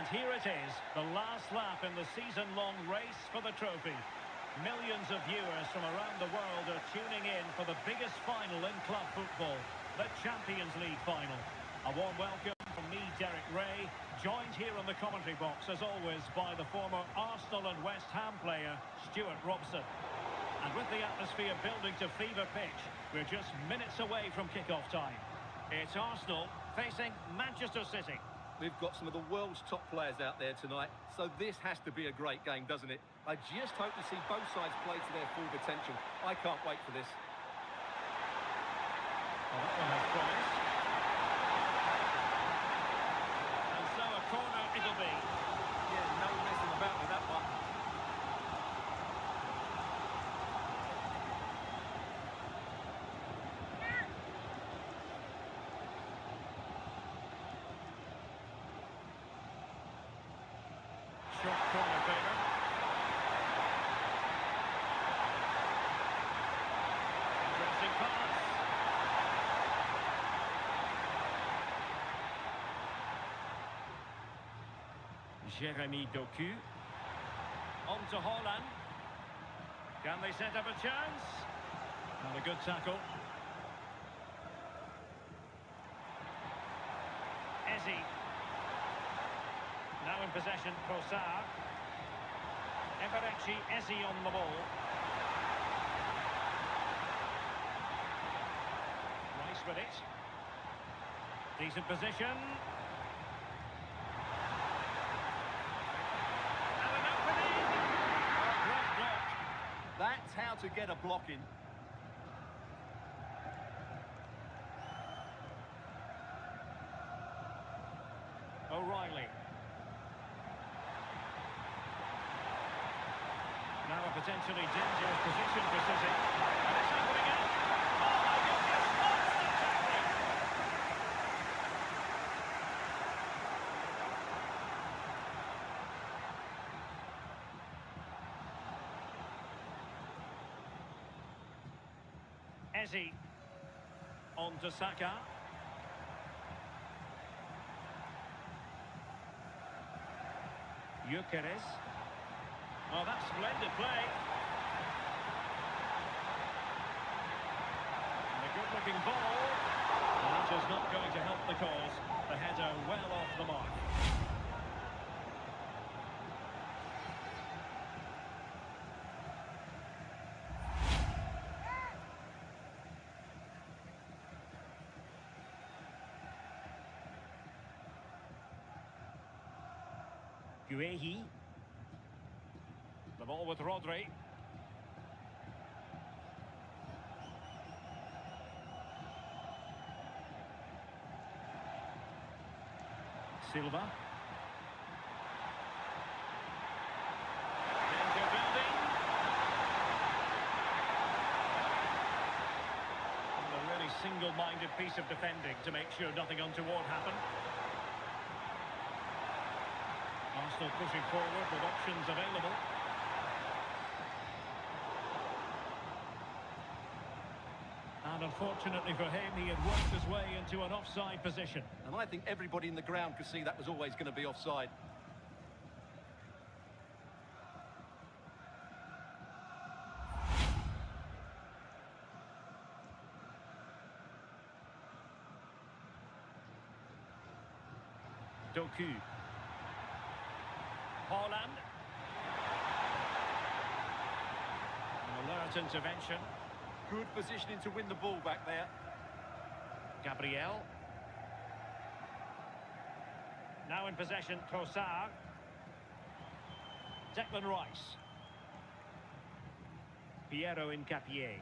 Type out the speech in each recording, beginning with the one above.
And here it is, the last lap in the season-long race for the trophy. Millions of viewers from around the world are tuning in for the biggest final in club football, the Champions League final. A warm welcome from me, Derek Ray, joined here on the commentary box, as always, by the former Arsenal and West Ham player, Stuart Robson. And with the atmosphere building to fever pitch, we're just minutes away from kick-off time. It's Arsenal facing Manchester City. We've got some of the world's top players out there tonight, so this has to be a great game, doesn't it? I just hope to see both sides play to their full potential. I can't wait for this. Well, that one has promise. And so a corner it'll be. Yeah, no messing about with that one. Short corner favour. Interesting pass. Jeremy Doku. On to Haaland. Can they set up a chance? Not a good tackle. Eze. Now in possession, Trossard. Eberechi, Eze on the ball. Rice with it. Decent position. And an opening. Oh, great block. That's how to get a block in. O'Reilly. Now a potentially dangerous position for City. And it's opening up. Oh my goodness, monster tackling! Eze. On to Saka. Gyökeres. Oh, that's splendid play. And a good-looking ball. That is not going to help the cause. The header well off the mark. Guehi. The ball with Rodri. Silva. Danger building. And a really single-minded piece of defending to make sure nothing untoward happened. Arsenal pushing forward with options available. And unfortunately for him, he had worked his way into an offside position. And I think everybody in the ground could see that was always going to be offside. Doku. Haaland. An alert intervention. Good positioning to win the ball back there. Gabriel. Now in possession, Trossard. Declan Rice. Piero Incapié.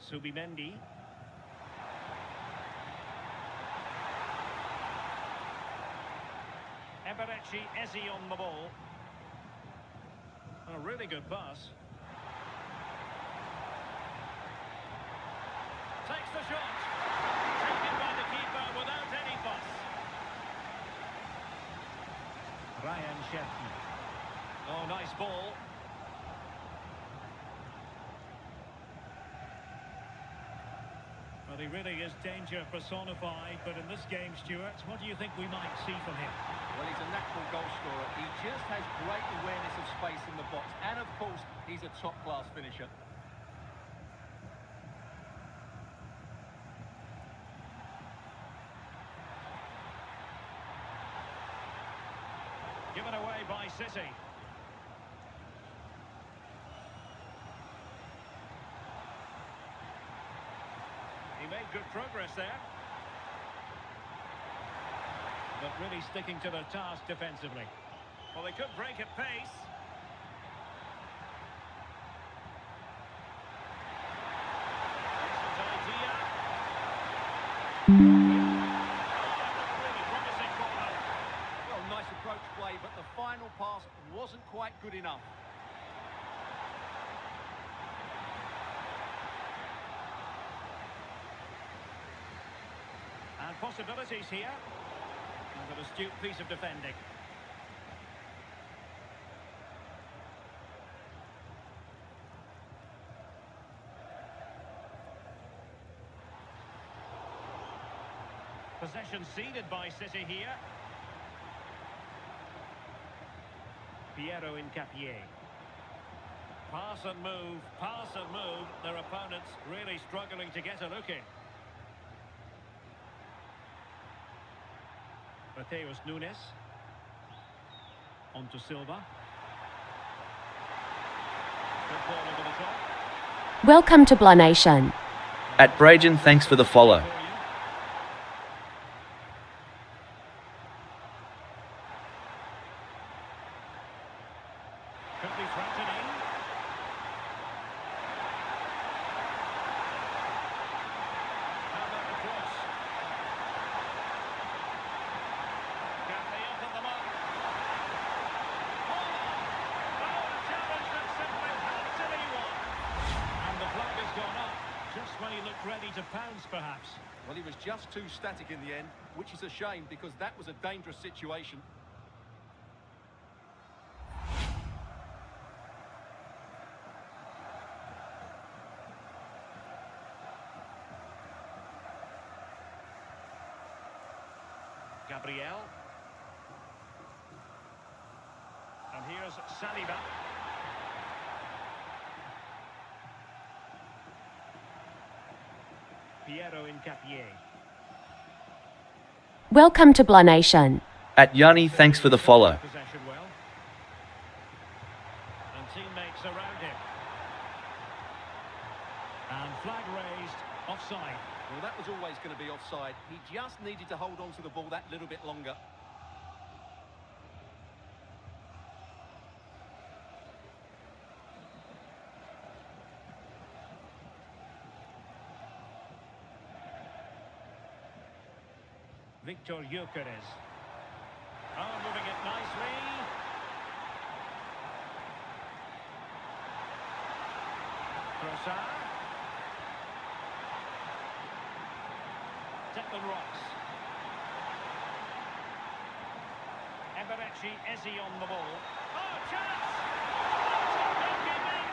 Subimendi. Eberechi, Eze on the ball. A really good pass. Takes the shot. Taken by the keeper without any fuss. Ryan Cherki. Oh, nice ball. Well, he really is danger personified, but in this game, Stuart, what do you think we might see from him? Well, he's a natural goal scorer. He just has great awareness of space in the box. And, of course, he's a top-class finisher. Given away by City. He made good progress there. But really sticking to their task defensively. Well, they could break at pace. Decent idea. Really promising corner. Well, nice approach play, but the final pass wasn't quite good enough. And possibilities here. And an astute piece of defending. Possession ceded by City here. Piero Incapié. Pass and move, pass and move. Their opponents really struggling to get a look in. Mateus Nunes. On to Silva. Good ball over the top. Welcome to Blah Nation. At Brajan, thanks for the follow. Could be threatening. How about the cross? Can they open them up? Oh, a challenge that simply had to be won. And the flag has gone up, just when he looked ready to pounce, perhaps. Well, he was just too static in the end, which is a shame because that was a dangerous situation. Gabriel. And here's Saliba. Piero Incapié. Welcome to Blah Nation. At Yanni, thanks for the follow. Possession well. And teammates around him. And flag raised, offside. Well, that was always going to be offside. He just needed to hold on to the ball that little bit longer. Victor Gyökeres. Oh, moving it nicely. Trossard. Declan Rice. Eberechi Eze on the ball. Oh, chance! Goalkeeping!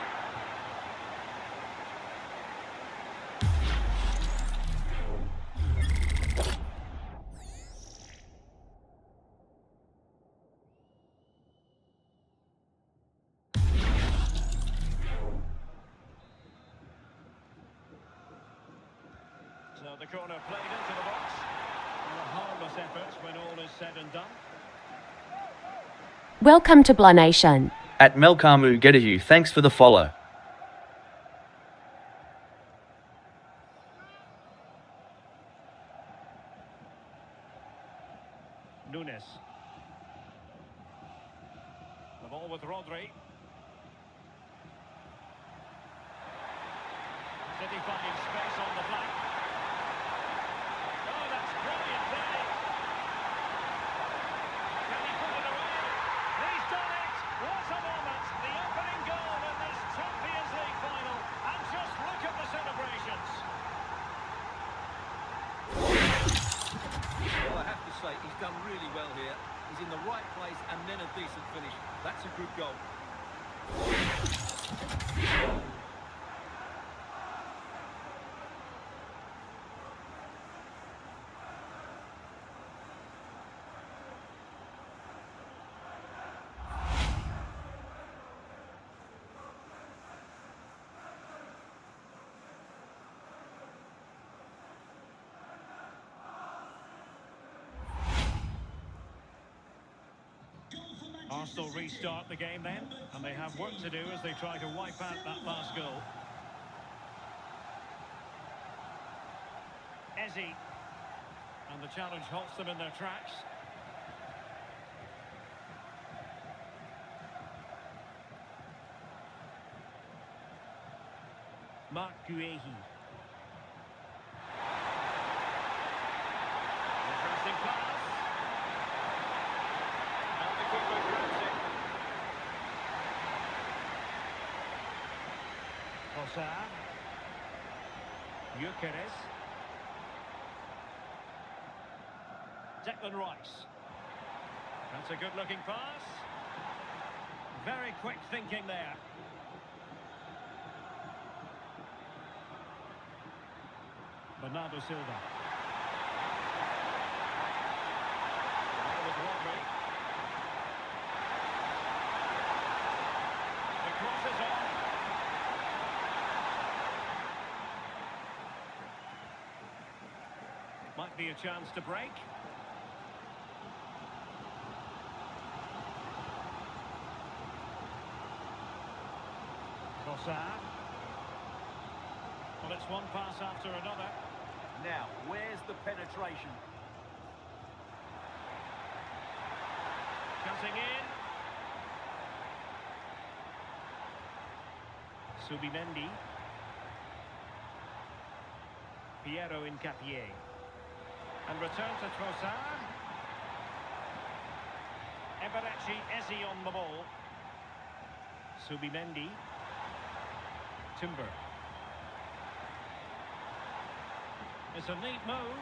So the corner played into the box. And a harmless effort when all is said and done. Welcome to Blah Nation. At Melkamu Gedahu, thanks for the follow. Nunes. The ball with Rodri. City finding space on the flank. Oh, that's brilliant play. Can he put it away? He's done it! What a moment! The opening goal in this Champions League final. And just look at the celebrations. Well, I have to say, he's done really well here. He's in the right place and then a decent finish. That's a good goal. Arsenal restart the game then, and they have work to do as they try to wipe out that last goal. Eze. And the challenge halts them in their tracks. Mark Guehi. Interesting pass. And the keeper grabs it. Trossard. Gyökeres. Declan Rice. That's a good-looking pass. Very quick thinking there. Bernardo Silva. There with Rodri. The cross is on. Might be a chance to break. Trossard. Well, it's one pass after another. Now, where's the penetration? Cutting in. Subimendi. Piero Incapié. And return to Trossard. Eberechi Eze on the ball. Subimendi. Timber. It's a neat move.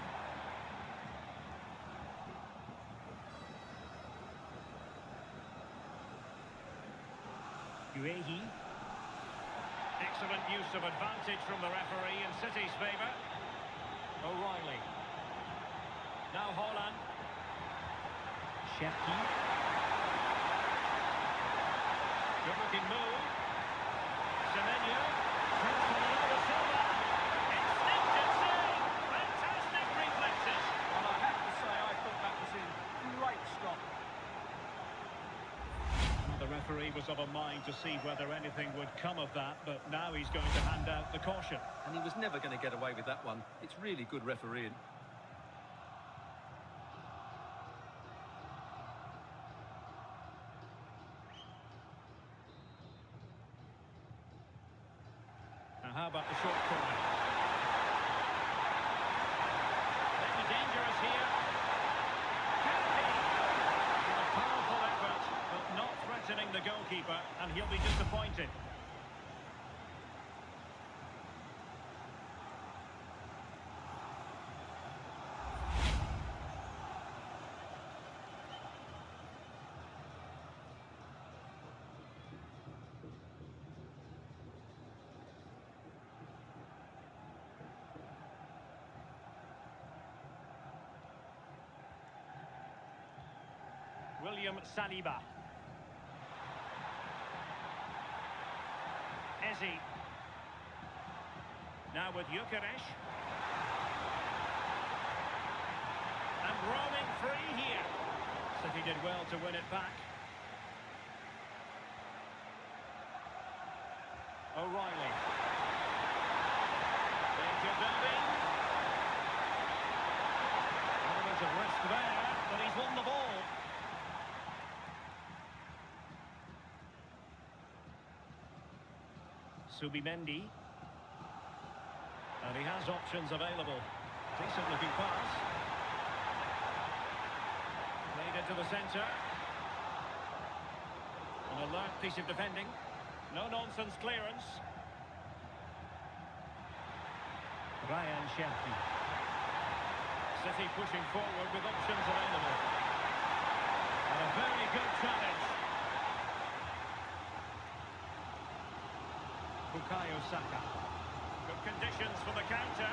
Guehi. Excellent use of advantage from the referee in City's favour. O'Reilly. Now Haaland. Cherki. Good looking move. Semenyo. Bernardo Silva. Instinctive save. Fantastic reflexes. And I have to say, I thought that was in great stop. The referee was of a mind to see whether anything would come of that, but now he's going to hand out the caution. And he was never going to get away with that one. It's really good refereeing. Now how about the short corner? Maybe dangerous here. Can be. A powerful effort, but not threatening the goalkeeper, and he'll be disappointed. William Saliba. Eze. Now with Gyökeres. And roaming free here. City did well to win it back. O'Reilly. Danger building. Element of risk there, but he's won the ball. Subimendi. And he has options available. Decent looking pass. Played into the centre. An alert piece of defending. No nonsense clearance. Ryan Cherki. City pushing forward with options available. And a very good challenge. Bukayo Saka. Good conditions for the counter.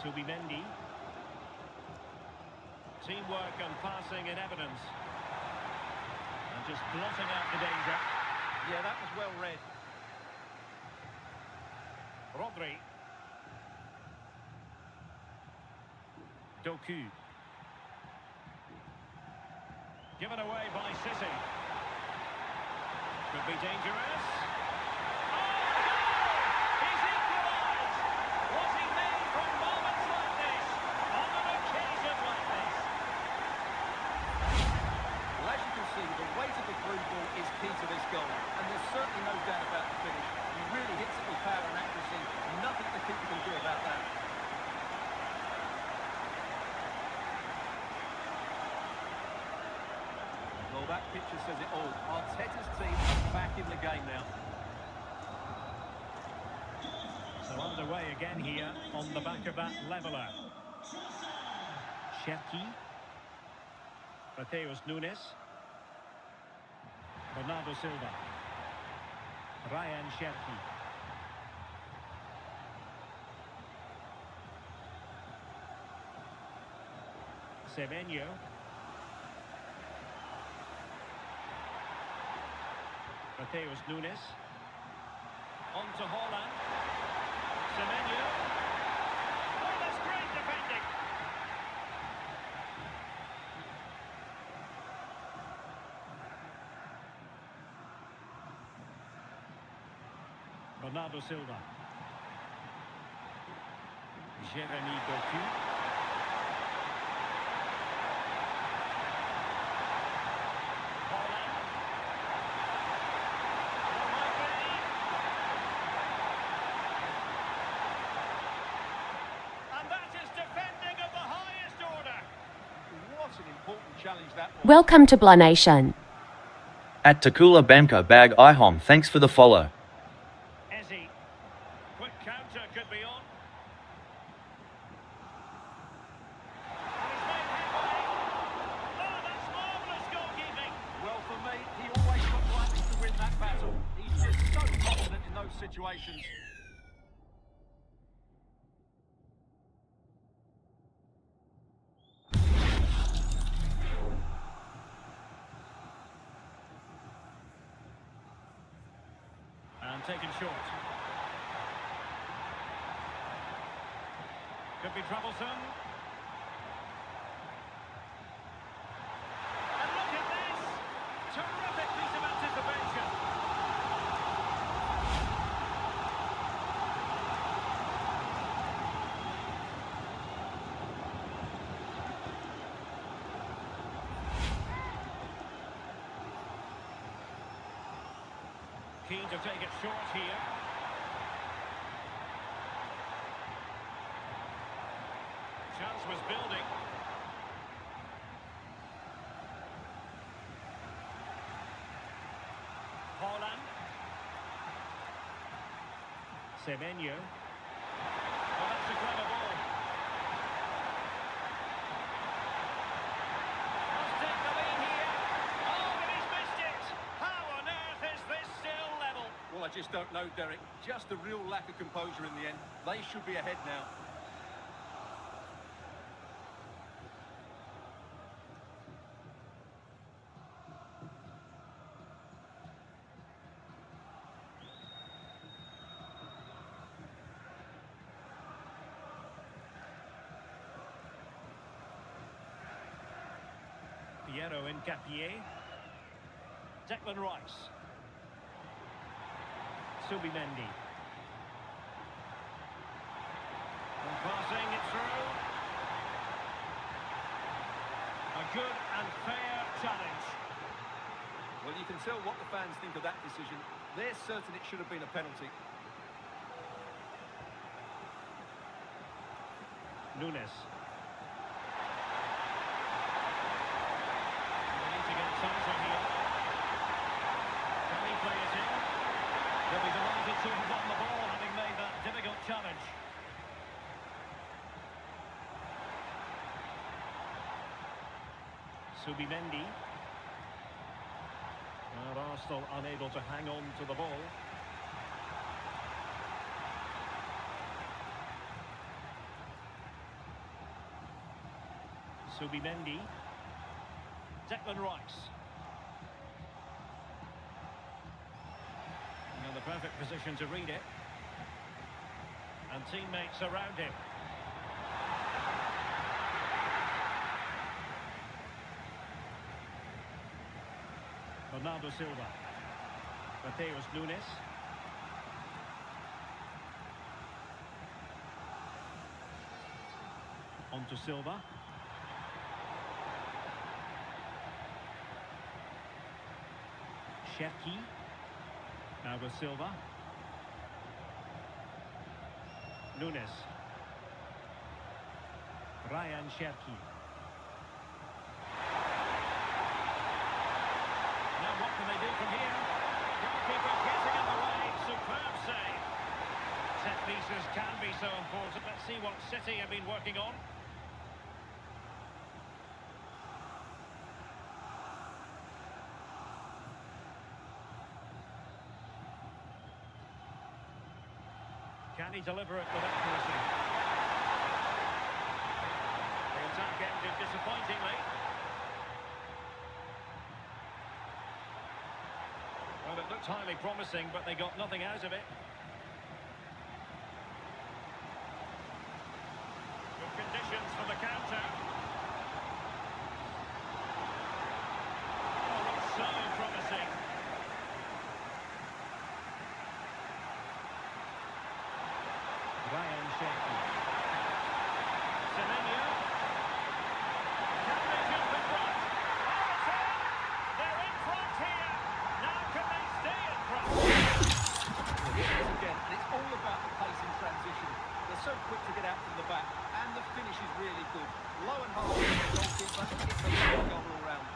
Subimendi. Teamwork and passing in evidence. And just blotting out the danger. Yeah, that was well read. Rodri. Doku. Given away by City. Could be dangerous. Oh, he's equalised! Was he made from moments like this? On an occasion like this? Well, as you can see, the weight of the through ball is key to this goal. And there's certainly no doubt about the finish. He really hits it with power and accuracy. Nothing the keeper can do about that. Well, that picture says it all. Arteta's team are back in the game now. So underway again here on the back of that leveller. Cherki. Mateus Nunes. Bernardo Silva. Ryan Cherki. Semenyo. Mateus Nunes. On to Haaland. Semenyo. Oh, that's great defending. Bernardo Silva. Jeremy Doku. Haaland. Oh, my goodness. And that is defending of the highest order. What an important challenge that was. Welcome to Blah Nation. At Takula Bamko Bag Ihom, thanks for the follow. Ezzy. Quick counter could be on. And he's made headway. Oh, that's marvellous goalkeeping. Well, for me, he always looked likely to win that battle. He's just so confident in those situations. And taken short. Could be troublesome. And look at this! Terrific piece of anticipation. Keen to take it short here. Chance was building. Haaland. Semenyo. Well, that's a clever ball. Must take the lead here. Oh, but he's missed it. How on earth is this still level? Well, I just don't know, Derek. Just a real lack of composure in the end. They should be ahead now. Piero Incapié. Declan Rice. Subimendi. And passing it through. A good and fair challenge. Well, you can tell what the fans think of that decision. They're certain it should have been a penalty. Nunes. They need to get something here. Can he play it in? They'll be delighted to have won the ball, having made that difficult challenge. Subimendi. And Arsenal unable to hang on to the ball. Subimendi. Declan Rice. And the perfect position to read it. And teammates around him. Bernardo Silva. Mateus Nunes. On to Silva. Cherki. Now with Silva. Nunes. Ryan Cherki. Now what can they do from here? Goalkeeper getting in the way. Superb save. Set pieces can be so important. Let's see what City have been working on. Can he deliver it with accuracy? The attack ended disappointingly. Well, it looked highly promising, but they got nothing out of it. Good conditions for the counter. Oh, it's so promising. Ryan Cherki. Semenyo. Can they jump in front? Oh, it's in! They're in front here! Now can they stay in front? Well, here it is again, and it's all about the pace in transition. They're so quick to get out from the back, and the finish is really good. Low and hard from the goalkeeper, it's a lovely goal all round.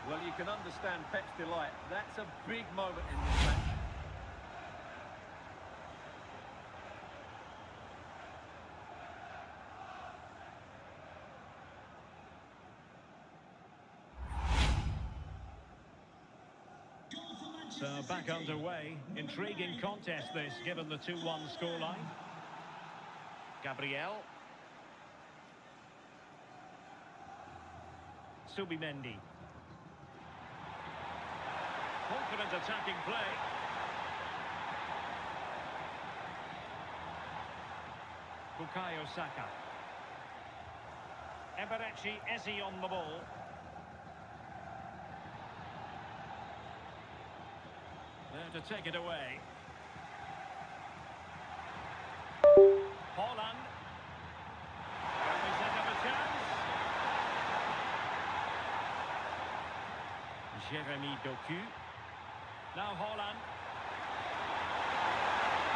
Well, you can understand Pep's delight. That's a big moment in this match. So back underway. Intriguing contest this, given the 2-1 scoreline. Gabriel. Subimendi. Confident attacking play. Bukayo Saka. Eberechi Eze on the ball. There to take it away. Haaland. Can we set up a chance? Jeremy Doku. Now Haaland.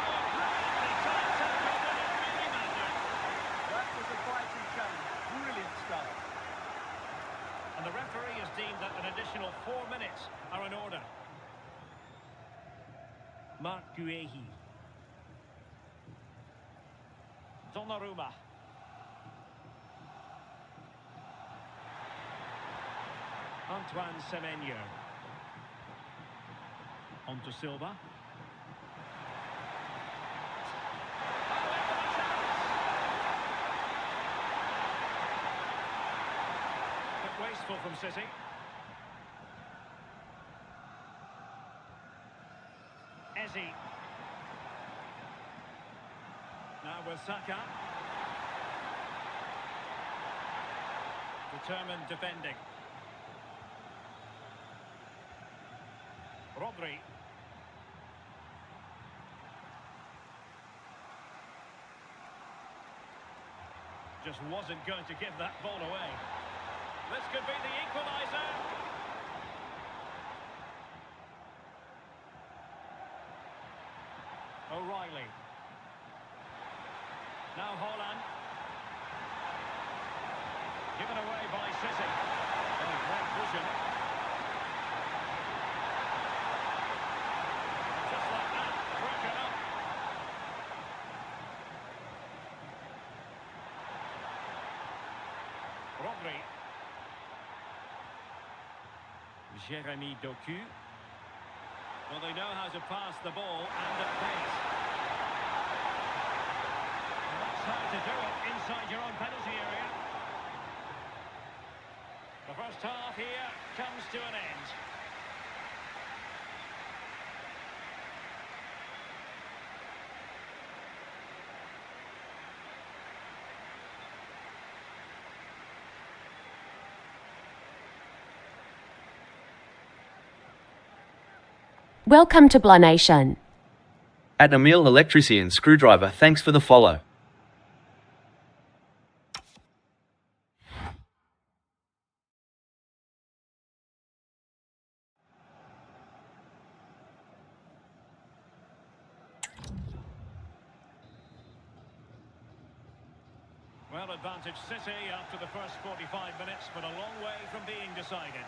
Oh, brilliantly timed tackle, but it really mattered. That was a fighting challenge. Brilliant stuff. And the referee has deemed that an additional 4 minutes are in order. Mark Guehi. Donnarumma. Antoine Semenyo. On to Silva. Bit wasteful from City. Eze. Now with Saka. Determined defending. Rodri. Just wasn't going to give that ball away. This could be the equaliser. O'Reilly. Now Haaland. Given away by City. Oh, great vision. Just like that, broken up. Rodri. Jeremy Doku. Well, they know how to pass the ball and at pace. That's how to do it inside your own penalty area. The first half here comes to an end. Welcome to Blah Nation. At Emil Electrician Screwdriver, thanks for the follow. Well, advantage City after the first 45 minutes, but a long way from being decided.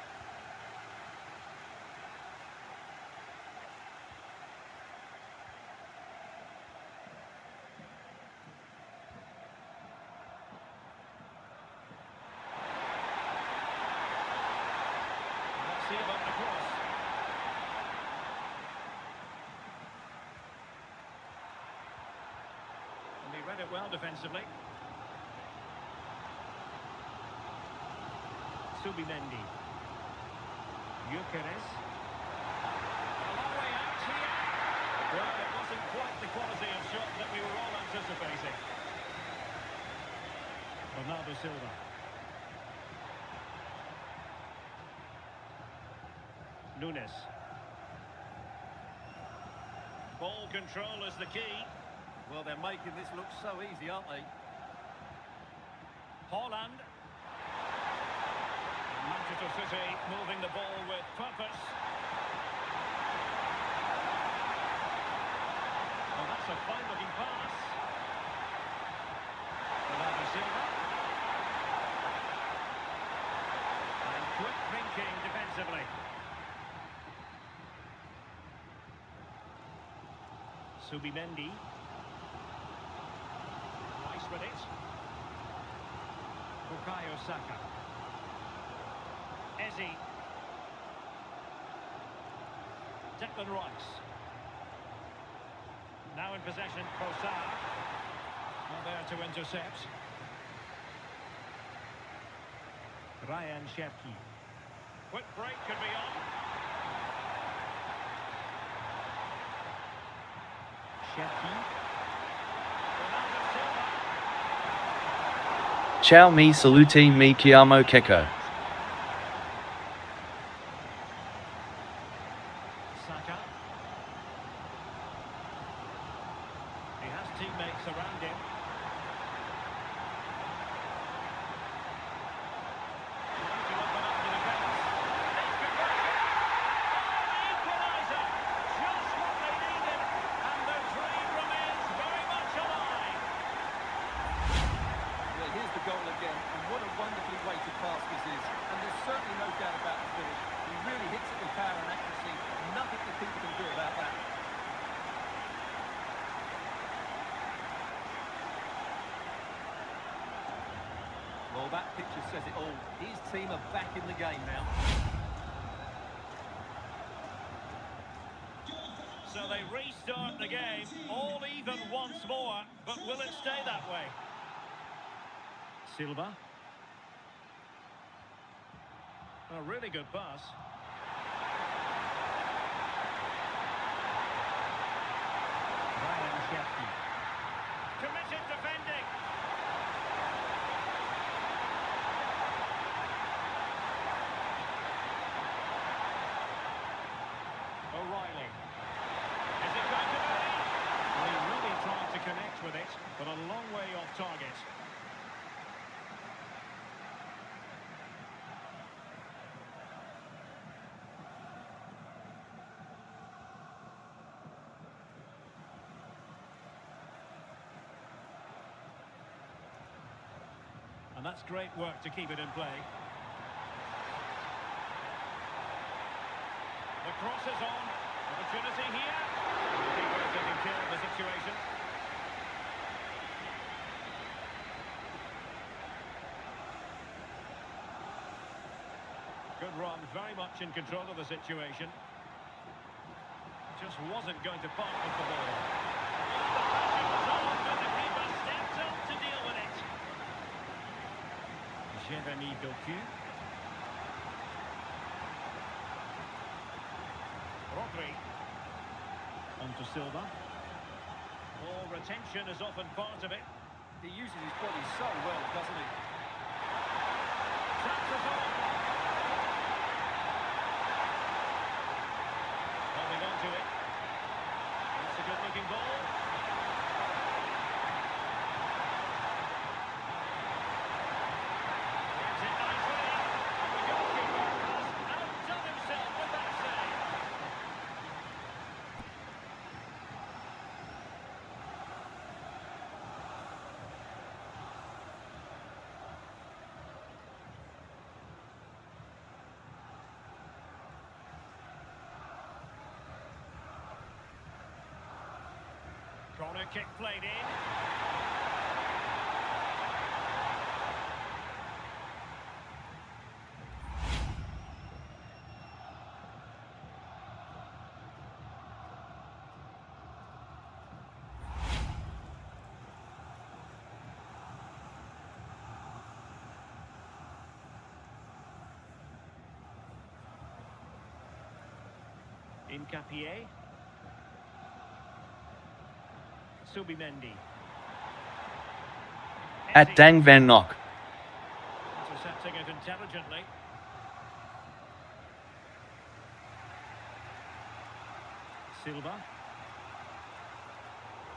Let's see about the cross. And he read it well defensively. Subimendi. Gyökeres. A long way out here. Well, it wasn't quite the quality of shot that we were all anticipating. Bernardo Silva. Nunes. Ball control is the key. Well, they're making this look so easy, aren't they? Haaland. Manchester City moving the ball with purpose. Well, that's a fine-looking pass. Bernardo Silva. And quick thinking defensively. Subimendi. Nice with it. Bukayo Saka. Eze. Declan Rice. Now in possession, Trossard. Not there to intercept. Ryan Cherki. Quick break could be on. Cherki. Ronaldo Silva. Ciao mi saluti mi chiamo Keko. Saka. He has teammates around him. Trying to open up the defence. Equaliser! Just what they needed, and the dream remains very much alive. Well, here's the goal again, and what a wonderfully weighted pass this is. And there's certainly no doubt about the finish. He really hits it with power and accuracy. Nothing the keeper can do about that. Well, that picture says it all. His team are back in the game now. So they restart the game, all even once more, but will it stay that way? Silva. A really good pass. Ryan Cherki. Committed defending. O'Reilly. Is it going to be? Well, he really tried to connect with it, but a long way off target. And that's great work to keep it in play. The cross is on. Opportunity here. The keeper is taking care of the situation. Good run, very much in control of the situation. Just wasn't going to part with the ball. It was on, but the keeper stepped up to deal with it. Jeremy Doku. Rodri. On to Silva. Ball retention is often part of it. He uses his body so well, doesn't he? Chances on. Well, Holding on to it. It's a good-looking ball. Gets it nicely. And the goalkeeper has outdone himself with that save. Corner kick played in. Incapié. Subimendi. At Dang Van Nock. Intercepting it intelligently. Silva.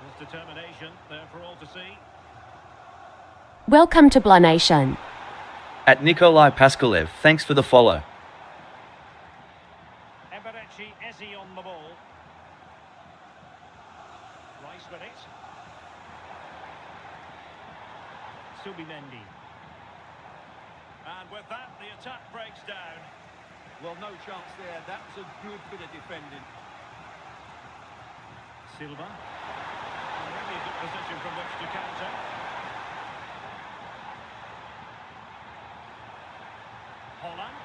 His determination there for all to see. Welcome to Blah Nation. At Nikolai Paskalev, thanks for the follow. Eberechi Eze on the ball. Rice with it. Subimendi. And with that, the attack breaks down. Well, no chance there. That was a good bit of defending. Silva. Really good position from which to counter. Holland.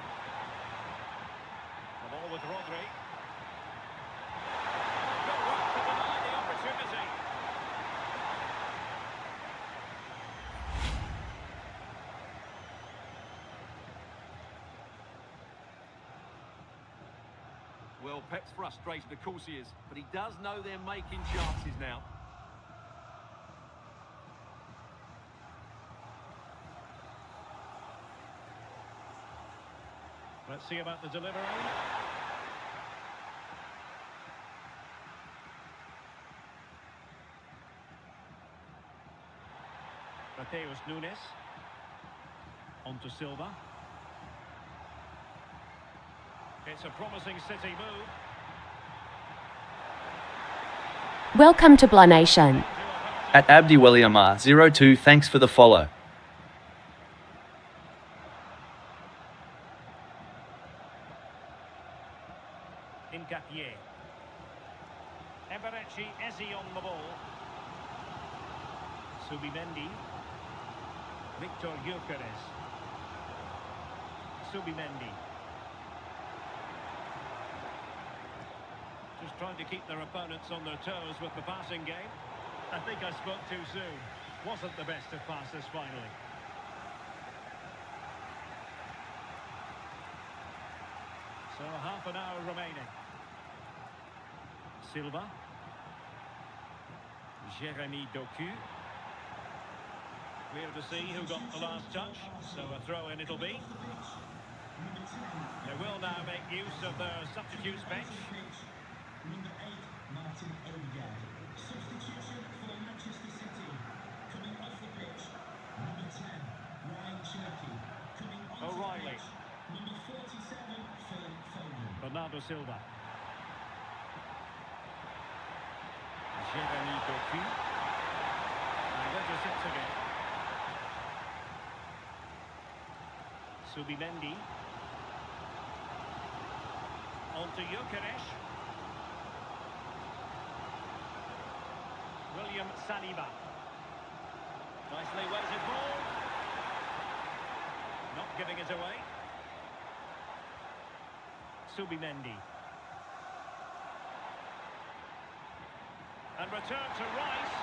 The ball with Rodri. Good work to deny the opportunity. Well, Pep's frustrated, of course he is, but he does know they're making chances now. Let's see about the delivery. Mateus Nunes. On to Silva. It's a promising City move. Welcome to Blah Nation. At Abdi Weliamar 02, thanks for the follow. Incapié. Eberechi Eze on the ball. Subimendi. Victor Gyökeres. Subimendi. Just trying to keep their opponents on their toes with the passing game. I think I spoke too soon. Wasn't the best of passes finally. So half an hour remaining. Silva. Jeremy Doku. Clear to see who got the last touch. So a throw-in it'll be. They will now make use of their substitutes bench. Number 8, Martin Odegaard. Substitution for Manchester City. Coming off the pitch, number 10, Ryan Cherky. Coming onto O'Reilly. the pitch, number 47, Phil Foden. Bernardo Silva. Jeremy Doku. And Roger sits again. Subimendi. On to Gyökeres. William Saliba. Nicely weighted ball. Not giving it away. Subimendi. And return to Rice.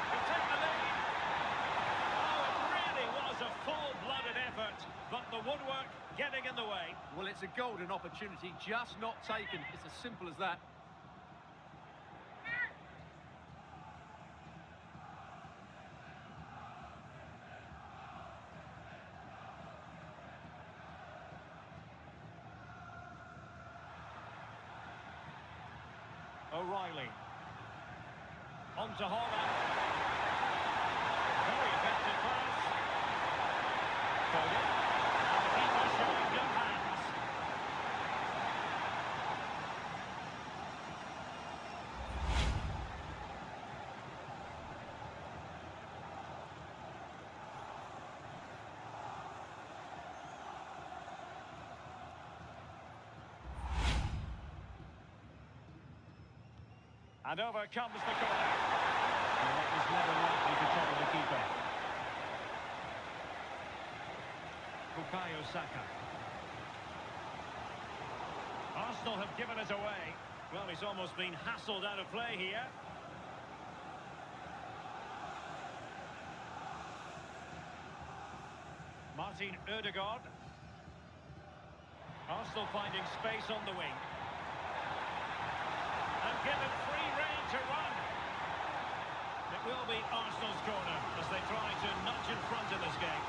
He'll take the lead. Oh, it really was a full-blooded effort, but the woodwork getting in the way. Well, it's a golden opportunity, just not taken. It's as simple as that. O'Reilly. On to Holland. Very effective pass. Foden. And the keeper showing good hands. And over comes the corner. And that was never likely to trouble the keeper. Bukayo Saka. Arsenal have given it away. Well, he's almost been hassled out of play here. Martin Ødegaard. Arsenal finding space on the wing. And given free rein to run. It will be Arsenal's corner as they try to nudge in front in this game.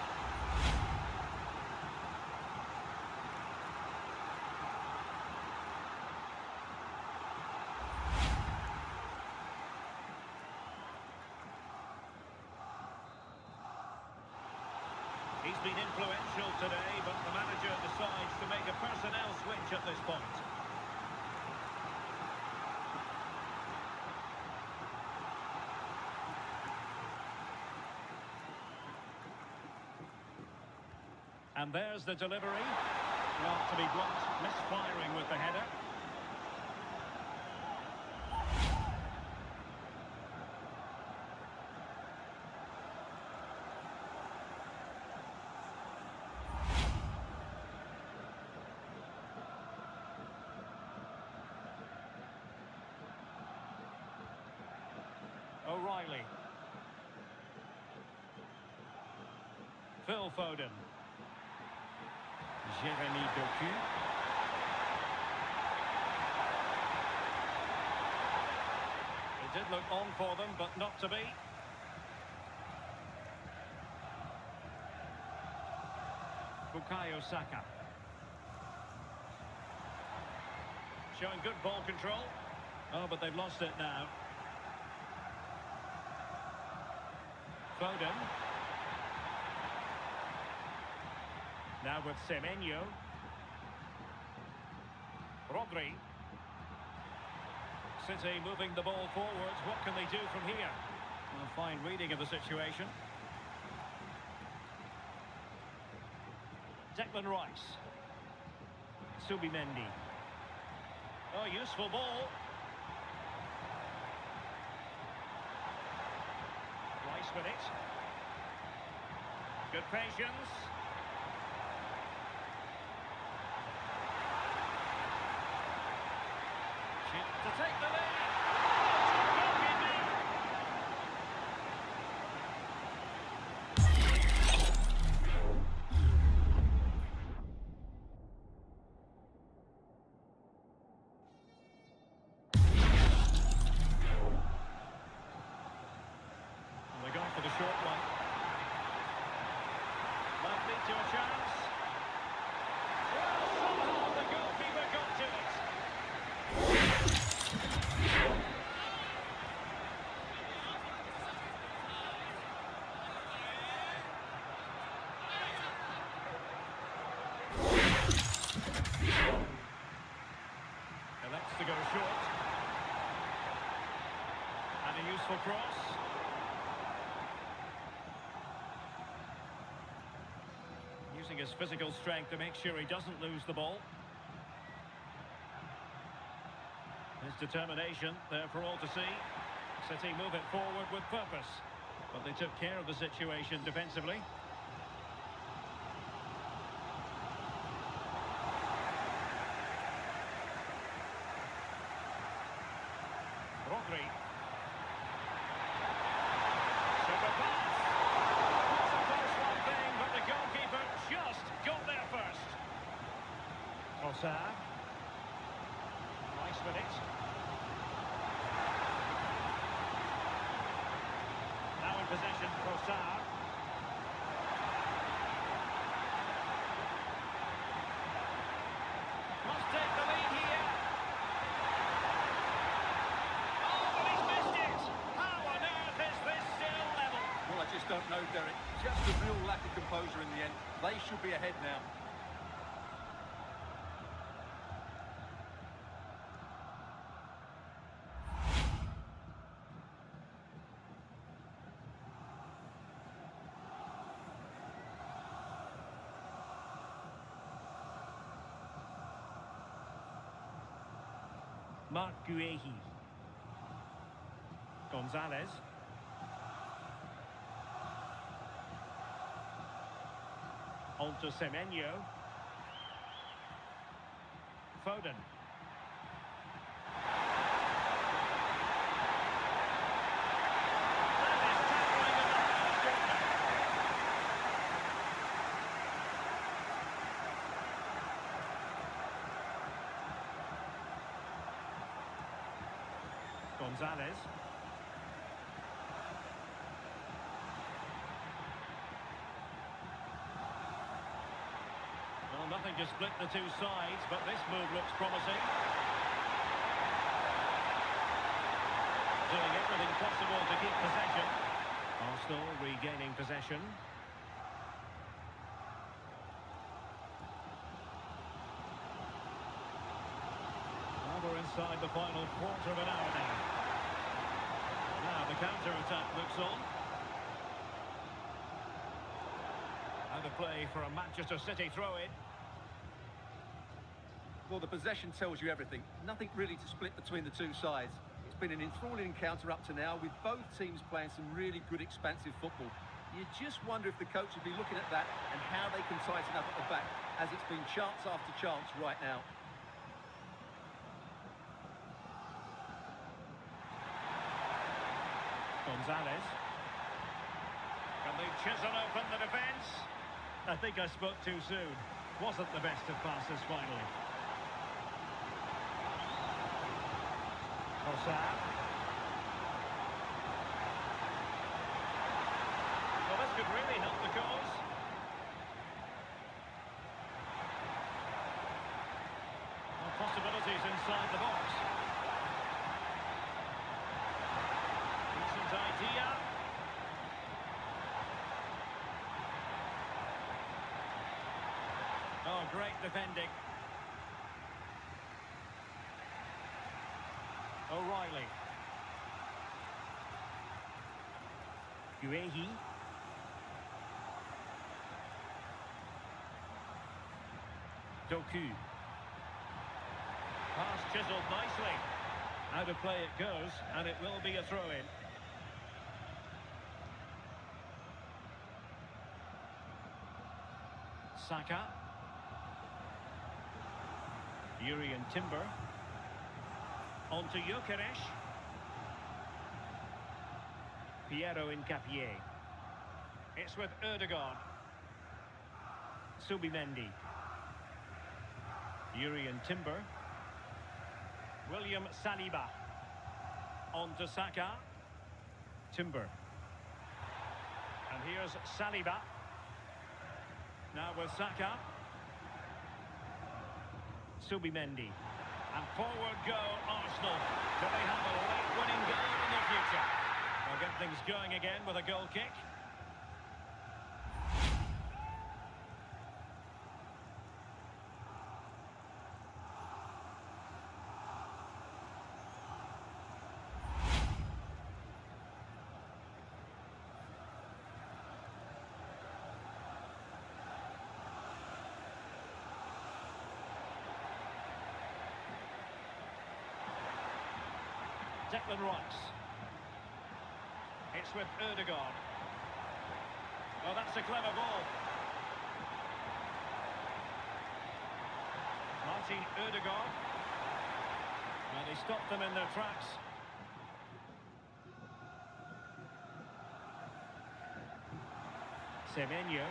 He's been influential today, but the manager decides to make a personnel switch at this point. And there's the delivery. Well, to be blunt, misfiring with the header. O'Reilly. Phil Foden. Jeremy Doku. It did look on for them, but not to be. Bukayo Saka. Showing good ball control. Oh, but they've lost it now. Foden. Now with Semenyo. Rodri. City moving the ball forwards. What can they do from here? Well, fine reading of the situation. Declan Rice. Subimendi. Oh, useful ball. Rice with it. Good patience. To take the lead. They're going for the short one. Might lead to a chance. Well, somehow the goalkeeper got to it. Elects to go short. And a useful cross. Using his physical strength to make sure he doesn't lose the ball. His determination there for all to see. City move it forward with purpose. But they took care of the situation defensively. Rodri. Super pass. That's a close one thing, but the goalkeeper just got there first. Trossard. Nice with it. Now in possession, Trossard. Must take the lead here. Derek. Just a real lack of composure in the end. They should be ahead now. Marc Guehi. Gonzalez. On to Semenyo. Foden. Gonzalez. Well, nothing to split the two sides, but this move looks promising. Doing everything possible to keep possession. Arsenal regaining possession. We're inside the final quarter of an hour now. Now the counter-attack looks on. Out of play for a Manchester City throw-in. Well, the possession tells you everything. Nothing really to split between the two sides. It's been an enthralling encounter up to now, with both teams playing some really good expansive football. You just wonder if the coach will be looking at that and how they can tighten up at the back, as it's been chance after chance right now. Gonzalez. Can they chisel open the defence? I think I spoke too soon. Wasn't the best of passes finally. Hossam. Well, this could really help the cause. Well, possibilities inside the box. Decent idea. Oh, great defending. O'Reilly. Guehi. Doku. Pass chiseled nicely. Out of play it goes, and it will be a throw-in. Saka. Urian Timber. On to Gyökeres. Piero Incapié. It's with Erdogan. Subimendi. Urian Timber. William Saliba. On to Saka. Timber. And here's Saliba. Now with Saka. Subimendi. And forward go Arsenal. Do they have a late winning goal in the future? They'll get things going again with a goal kick. Declan Rice. It's with Erdogan. Oh, that's a clever ball. Martin Erdogan. Well, they stopped them in their tracks. Semenyo.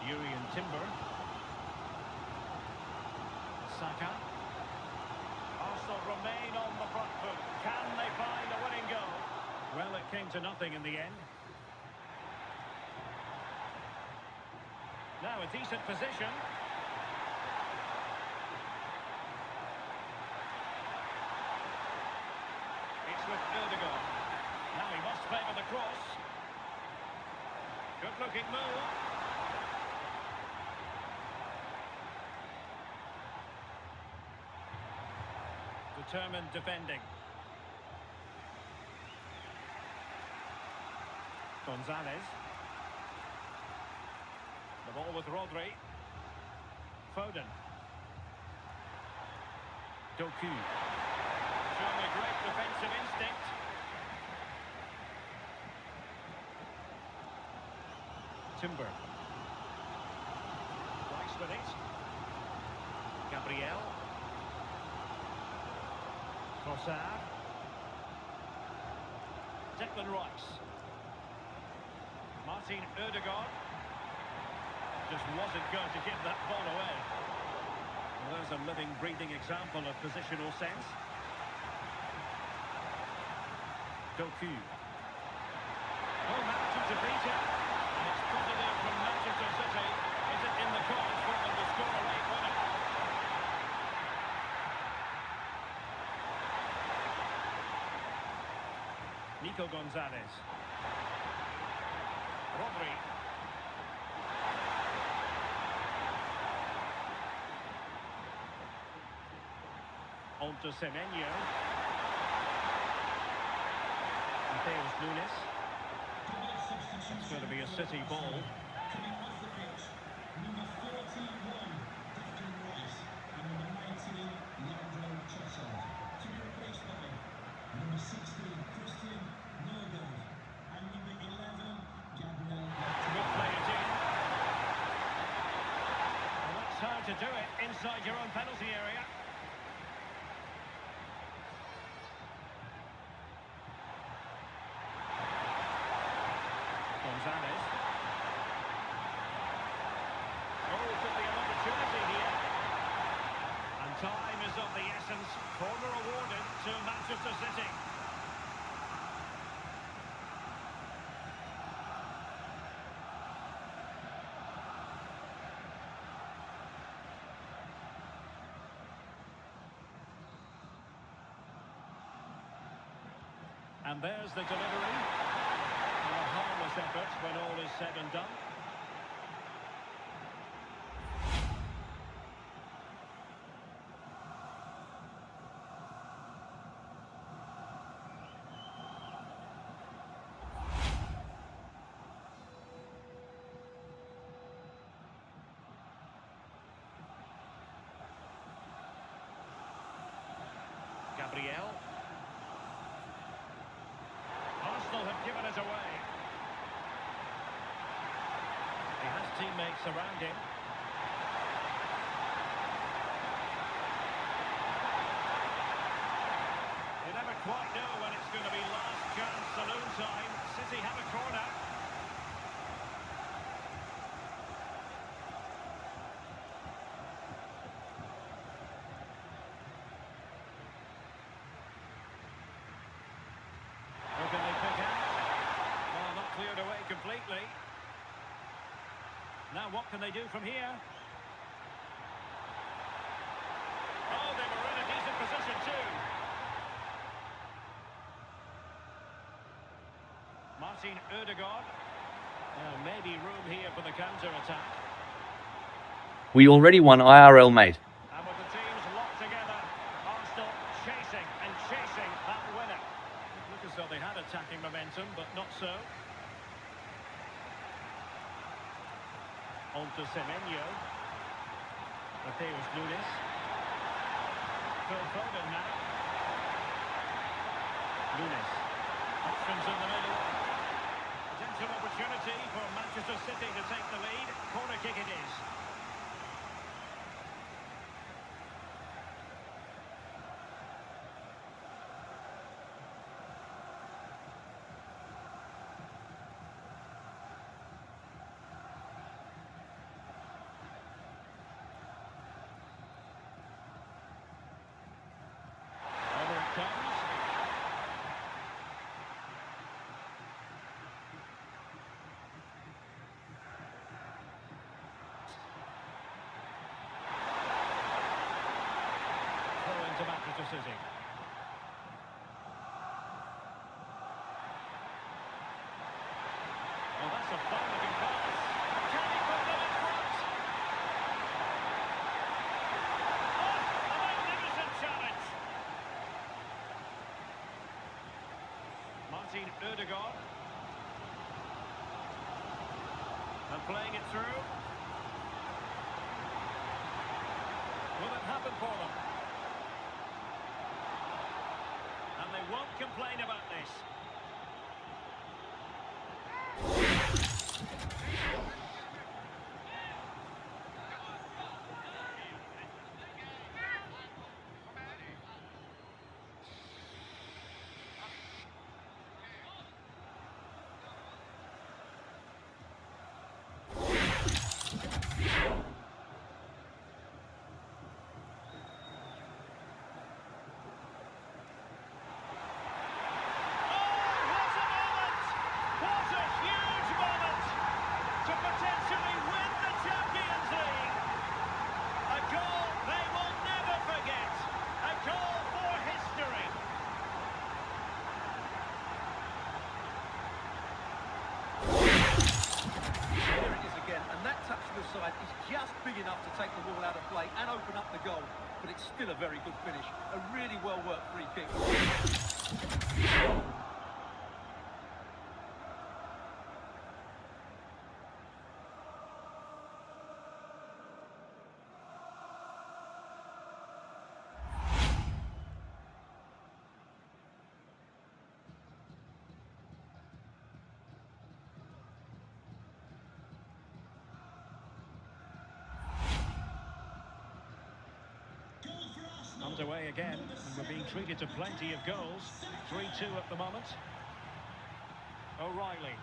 Urian Timber. Saka. Arsenal remain on the front foot. Can they find a winning goal? Well, it came to nothing in the end. Now a decent position. across. Good looking move. Determined defending. Gonzalez. The ball with Rodri. Foden. Doku. Showing a great defensive instinct. Timber. Rice with it. Gabriel. Trossard. Declan Rice. Martin Ødegaard. Just wasn't going to give that ball away. Well, there's a living, breathing example of positional sense. Doku. Oh, managing to beat it. And it's positive from Manchester City. Is it in the cards for them to score a late winner? Nico Gonzalez. Rodri. On to Semenyo. Mateus Nunes. It's going to be a City ball. Coming off the pitch, number 41, Declan Rice, and number 19, Leandro Trossard. To be replaced by number 16, Christian Norgard, and number 11, Gabriel. Good play indeed. Well, that's how to do it inside your own penalty area. Gonzalez. Oh, could be an opportunity here. And time is of the essence. Corner awarded to Manchester City. And there's the delivery. A harmless effort when all is said and done. Gabriel. Arsenal have given it away. He has teammates around him. You never quite know when it's going to be last chance saloon time. City have a corner. Who can they pick out? Well, not cleared away completely. Now what can they do from here? Oh, they were in a decent position too. Martin Ødegaard. Maybe room here for the counter-attack. We already won IRL, mate. And with the teams locked together, Arsenal chasing and chasing that winner. It looked as though they had attacking momentum, but not so. On to Semenyo. Mateus Nunes. Phil Foden now. Nunes. Options in the middle. Potential opportunity for Manchester City to take the lead. Corner kick it is. Over it comes. Throw into Manchester City. a fine-looking pass. Can he put them in front? Oh, a magnificent challenge. Martin Ødegaard. And playing it through. Will it happen for them? And they won't complain about this. Side is just big enough to take the ball out of play and open up the goal, but it's still a very good finish. A really well-worked free kick. Underway again, and we're being treated to plenty of goals. 3-2 at the moment. O'Reilly.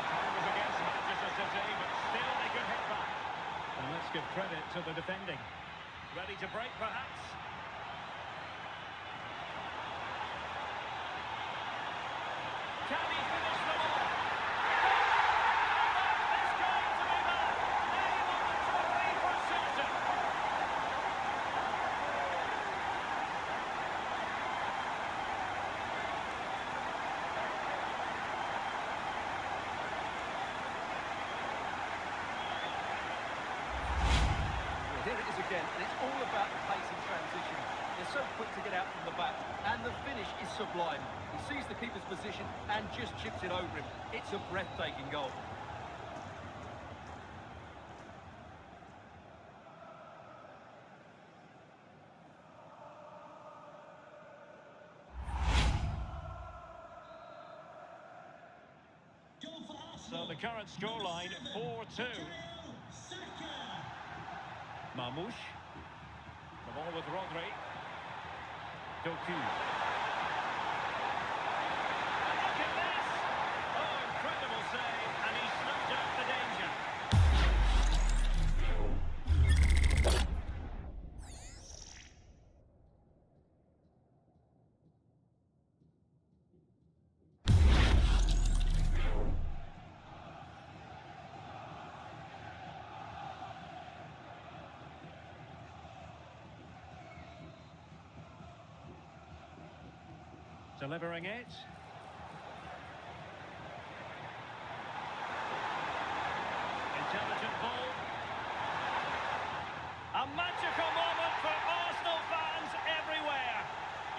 Time was against Manchester City, but still a good hit back. And let's give credit to the defending. Ready to break, perhaps? Can he finish the ball? It's going to be that. Name on the trophy for certain. Here it is again, and it's all about the pace and transition. They're so quick to get out from the back, and the finish is sublime. He sees the keeper's position and just chips it over him. It's a breathtaking goal. So the current scoreline, 4-2. Mamouche. The ball with Rodri. Doku. Look at this! Oh, incredible save, and he snuffed out the danger. Delivering it. Intelligent ball. A magical moment for Arsenal fans everywhere.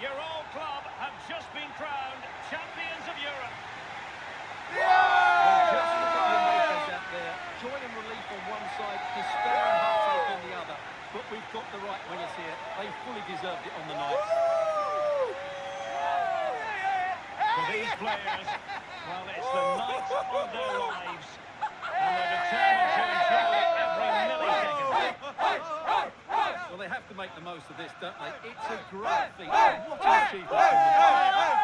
Your old club have just been crowned champions of Europe. Well, just look at the emotions out there. Joy and relief on one side, despair and heartache on the other. But we've got the right winners here. They fully deserved it on the night. For these players, well, it's the night of their lives, and they're determined to enjoy every millisecond. Well, they have to make the most of this, don't they? It's a great feat. What an achievement from them.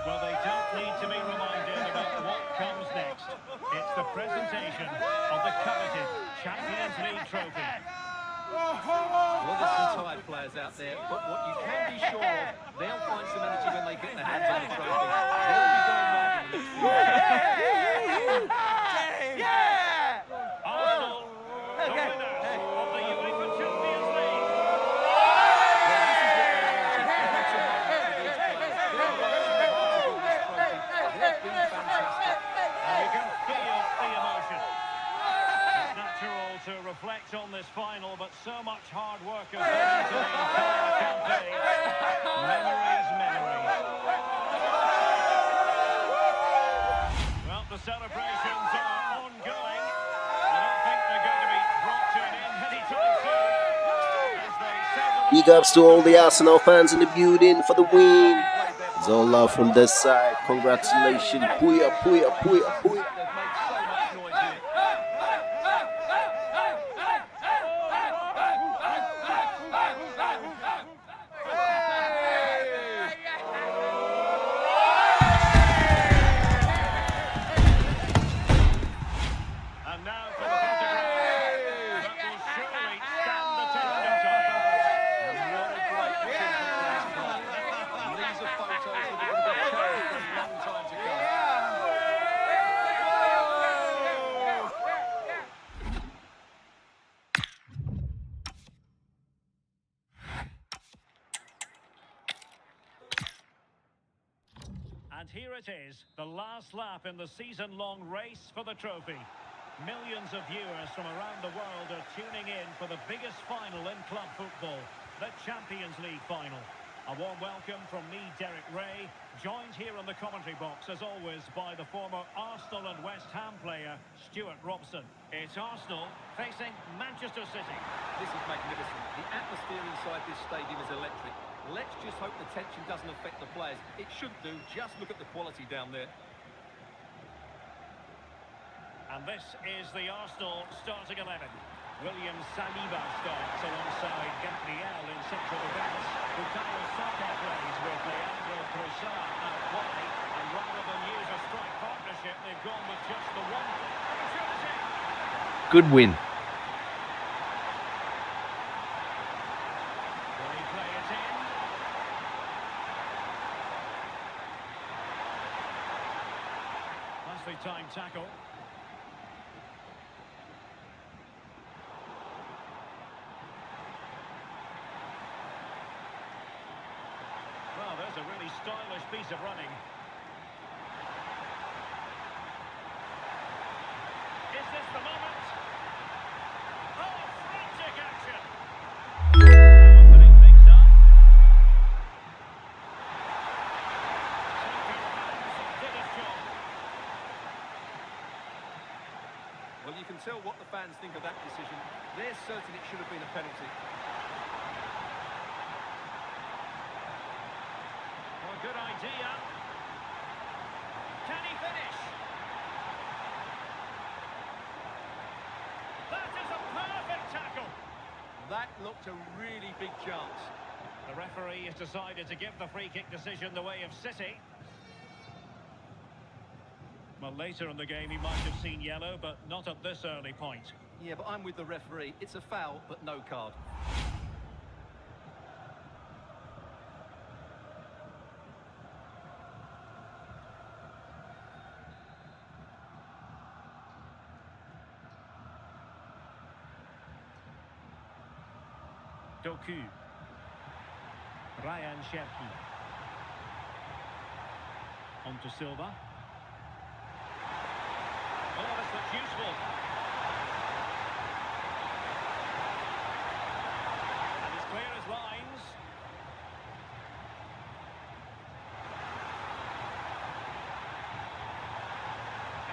Well, they don't need to be reminded about what comes next. It's the presentation of the coveted Champions League trophy. Well, there's some tired players out there, but what you can be sure of, they'll find some energy when they get their hands on the trophy. They'll be going mad in the next few minutes. Arsenal, the winners of the UEFA Champions League. Well, this is what they wanted. It's a moment for these players. They're reflect on this final, but so much hard work has gone into the entire campaign. Memories, memories. Well, the celebrations are ongoing. I don't think they're going to be brought to an end anytime soon. As they settle. Big ups to all the Arsenal fans in the building for the win. It's all love from this side. Congratulations. Puya, puya, puya, puya. They've made so much noise here. And now for the photograph. That will surely stand the test of time. And what a great looking photograph. These are photos that are going to be cherished for a long time to come. And here it is, the last lap in the season-long race for the trophy. Millions of viewers from around the world are tuning in for the biggest final in club football, the Champions League final. A warm welcome from me, Derek Ray, joined here in the commentary box, as always, by the former Arsenal and West Ham player, Stuart Robson. It's Arsenal facing Manchester City. This is magnificent. The atmosphere inside this stadium is electric. Let's just hope the tension doesn't affect the players. It should do. Just look at the quality down there. And this is the Arsenal starting 11. William Saliba starts alongside Gabriel in central defence. Bukayo Saka plays with Leandro Trossard out wide. And rather than use a strike partnership, they've gone with just the one. Opportunity! Good win. Will he play it in? Nicely timed tackle. Well, there's a really stylish piece of running. Is this the moment? Oh, frantic action! Opening things up. Second hands did his job. Well, you can tell what the fans think of that decision. They're certain it should have been a penalty. Well, good idea. Can he finish? That is a perfect tackle. That looked a really big chance. The referee has decided to give the free kick decision the way of City. Well, later in the game he might have seen yellow, but not at this early point. Yeah, but I'm with the referee. It's a foul, but no card. Doku. Ryan Cherki. On to Silva. Oh, this looks useful. And he's clear as lines.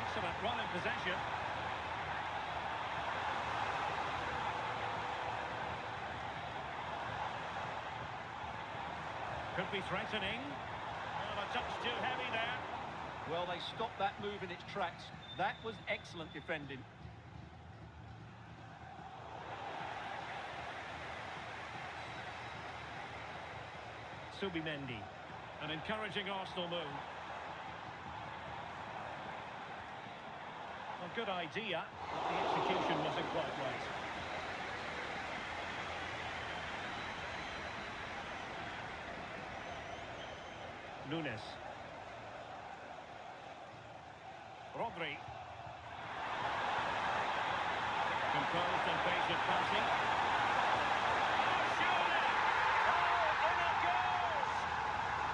Excellent run in possession. Could be threatening. Oh, a touch too heavy there. Well, they stopped that move in its tracks. That was excellent defending. Subimendi. An encouraging Arsenal move. A good idea, but the execution wasn't quite right. Nunes. Rodri. Composed and patient passing. Oh, surely! Oh, in it goes!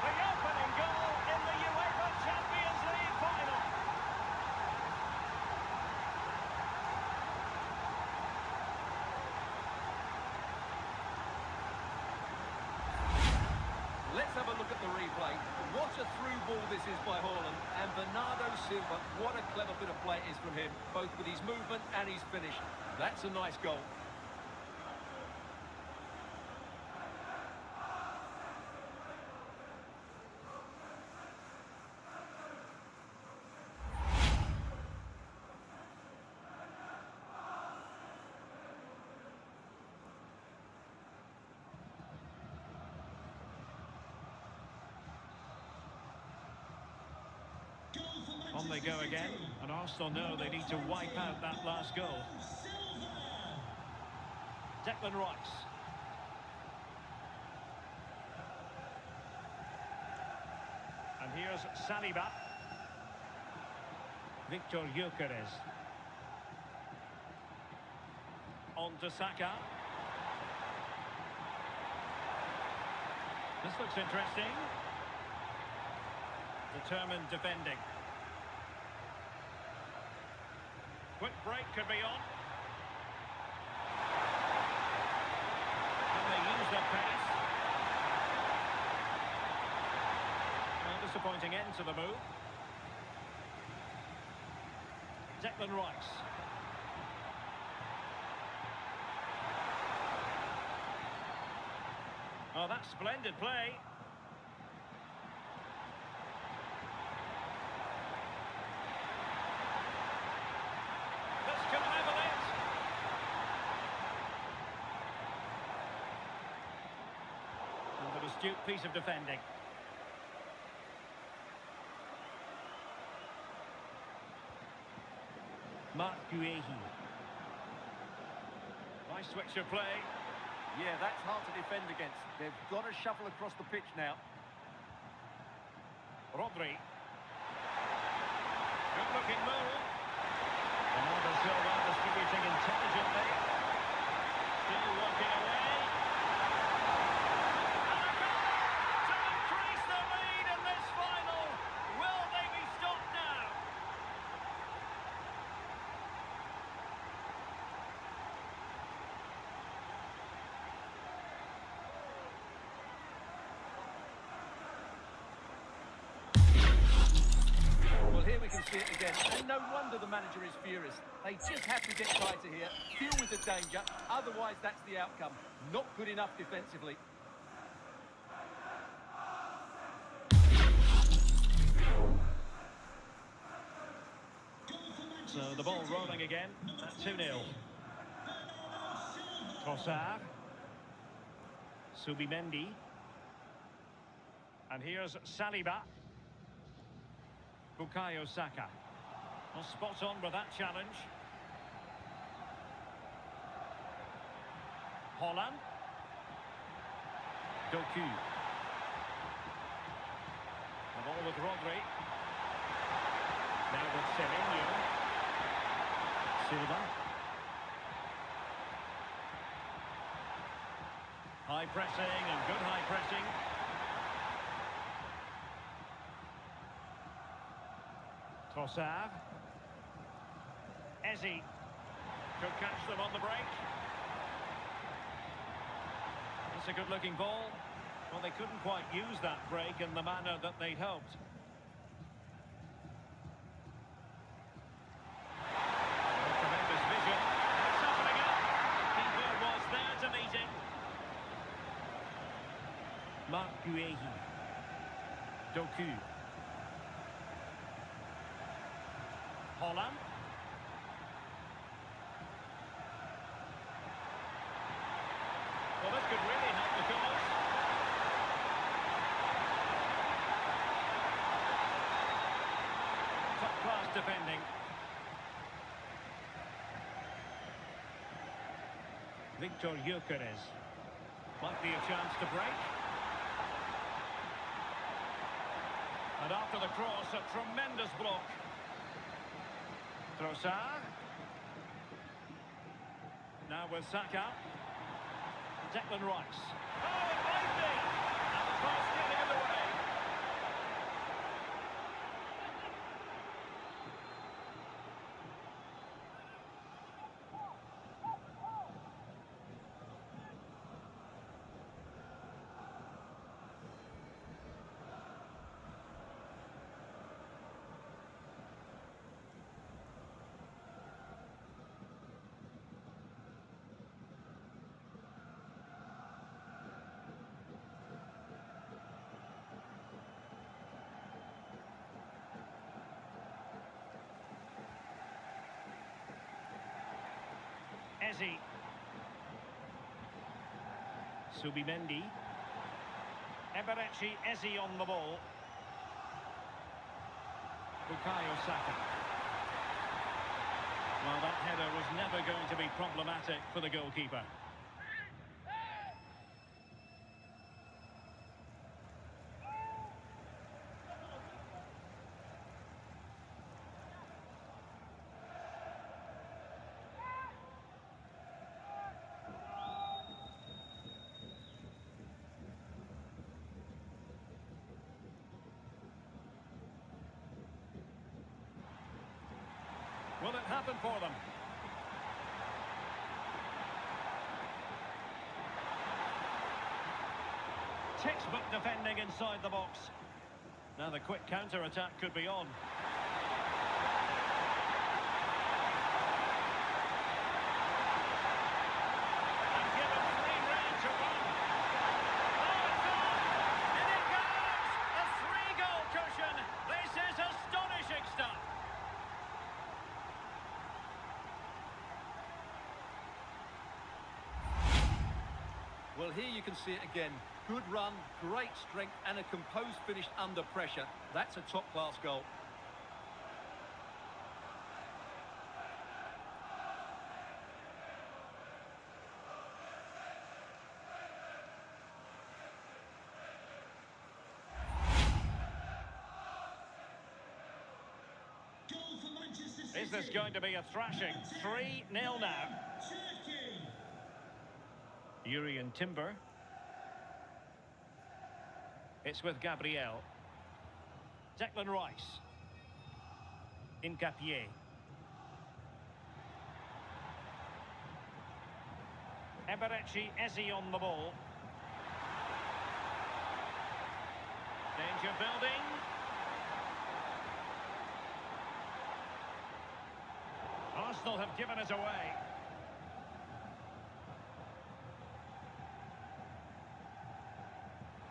The opening goal in the UEFA Champions League final. replay. What a through ball this is by Haaland. And Bernardo Silva, what a clever bit of play it is from him, both with his movement and his finish. That's a nice goal. On they go again, and Arsenal know they need to wipe out that last goal. Declan Rice. And here's Saliba. Victor Gyökeres. On to Saka. This looks interesting. Determined defending. Quick break could be on. And they use their pace. A disappointing end to the move. Declan Rice. Oh, that's splendid play. This could level it. And an astute piece of defending. Mark Guehi. Nice switch of play. Yeah, that's hard to defend against. They've got to shuffle across the pitch now. Rodri. Good looking move. Bernardo Silva distributing intelligently. Still working away. And a goal to increase the lead in this final. Will they be stopped now? Well, here we can see it again. And no wonder the manager is furious. They just have to get tighter here, deal with the danger. Otherwise, that's the outcome. Not good enough defensively. So the ball rolling again at 2-0. Trossard. Subimendi. And here's Saliba. Bukayo Saka. Well, spot on with that challenge. Holland. Doku. The ball with Rodri. Now with Semenyo. Silva. High pressing and good high pressing. Trossard. Eze could catch them on the break. It's a good-looking ball. Well, they couldn't quite use that break in the manner that they'd hoped. Tremendous vision. It's opening up. Keeper was there to meet it. Mark Guehi. Doku. Holland. Well, this could really help the cause. Top-class defending. Victor Gyökeres. Might be a chance to break. And after the cross, a tremendous block. Trossard. Now with Saka. Declan Rice. Oh, it might be! And the pass getting in the way. Eze. Subimendi. Eberechi Eze on the ball. Bukayo Saka. Well, that header was never going to be problematic for the goalkeeper. Will it happen for them? Textbook defending inside the box. Now the quick counter-attack could be on. And given free rein to run. Oh, it's on! And it goes! A three-goal cushion! This is astonishing stuff! Well, here you can see it again. Good run, great strength, and a composed finish under pressure. That's a top-class goal. Goal for Manchester City. Is this going to be a thrashing? 3-0 now. Turkey. Yuri and Timber. It's with Gabriel. Declan Rice. Incapié. Eberechi Eze on the ball. Danger building. Arsenal have given it away.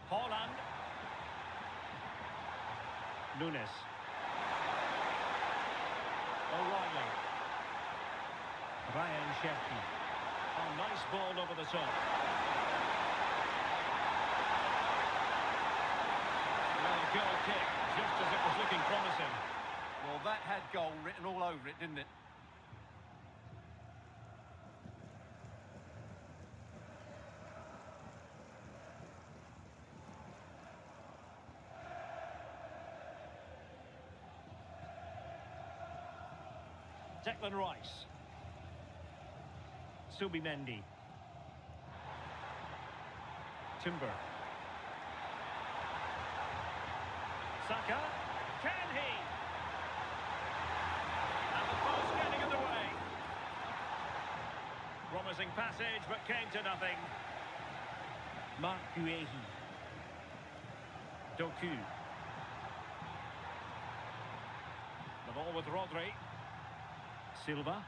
Holland. Nunes. O'Reilly. Ryan Cherki. Oh, nice ball over the top. Well, goal kick, just as it was looking promising. Well, that had goal written all over it, didn't it? Declan Rice. Subimendi. Timber. Saka. Can he? And the post getting in the way. Promising passage, but came to nothing. Mark Guehi. Doku. The ball with Rodri. Silva.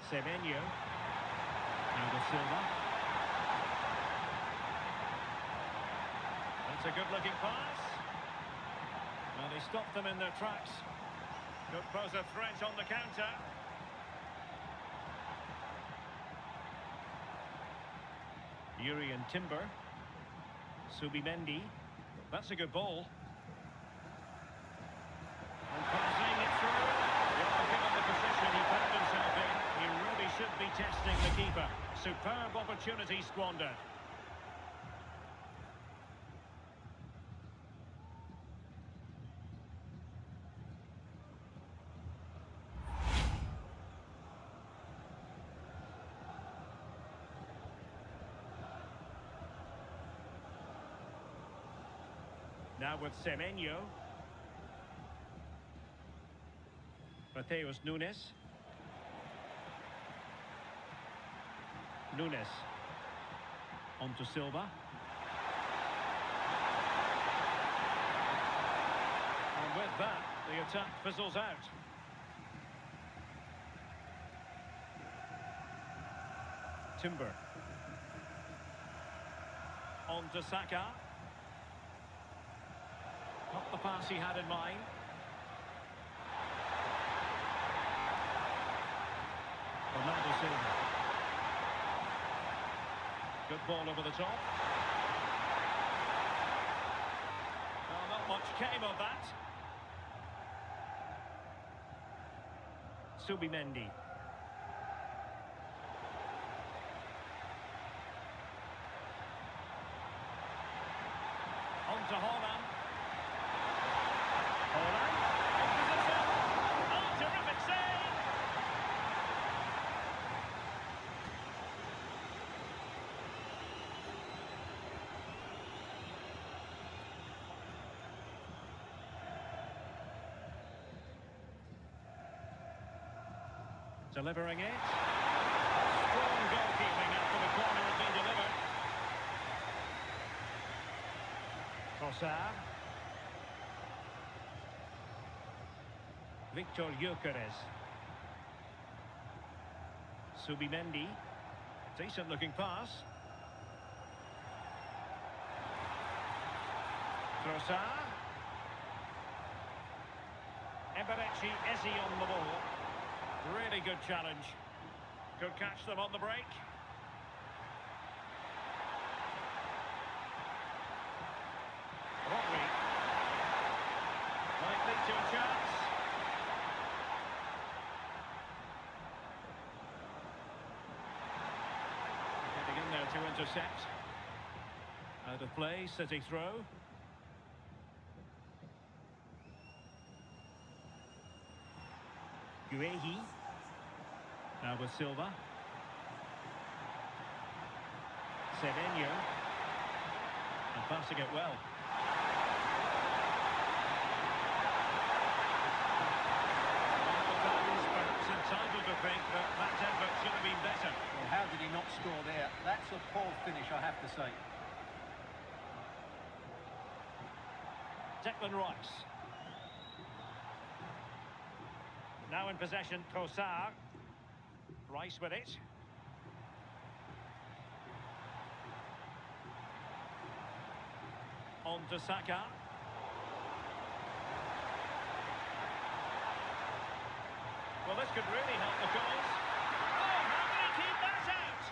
Semenyo. Now to Silva. That's a good-looking pass. Well, they stopped them in their tracks. Could pose a threat on the counter. Yuri and Timber. Subimendi. That's a good ball. And passing it through. Well, given the position he found himself in, he really should be testing the keeper. Superb opportunity squandered. Now with Semenyo. Mateus Nunes. Nunes. On to Silva. And with that, the attack fizzles out. Timber. On to Saka. Not the pass he had in mind. Silva. Good ball over the top. Well, not much came of that. Subimendi. On to Haaland. Haaland. In position. Oh, terrific save. Delivering it. Strong goalkeeping after the corner had been delivered. Trossard. Victor Gyökeres. Subimendi. Decent looking pass. Trossard. Eberechi Eze on the ball. Really good challenge. Could catch them on the break. Rodri. Might lead to a chance. Getting in there to intercept. Out of play, City throw. Guehi. Now with Silva. Semenyo. And passing it well. Perhaps entitled to think that that effort should have been better. Well, how did he not score there? That's a poor finish, I have to say. Declan Rice. Now in possession, Trossard. Rice with it. On to Saka. Well, this could really help the cause. Oh, how did he keep that out?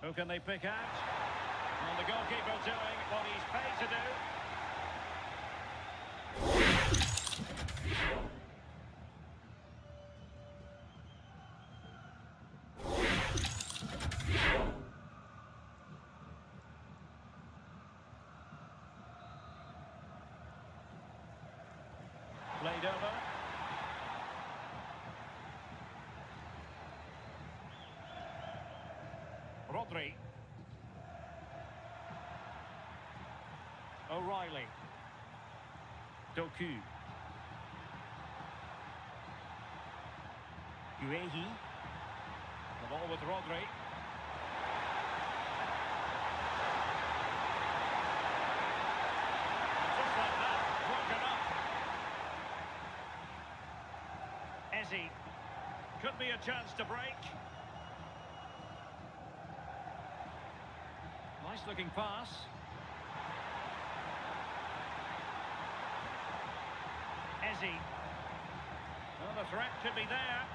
Who can they pick out? And the goalkeeper doing what he's paid to do. Played over. Rodri. O'Reilly. Doku. Guehi. The ball with Rodri. Just like that, broken up. Eze. Could be a chance to break. Nice looking pass. Eze. Well, the threat could be there.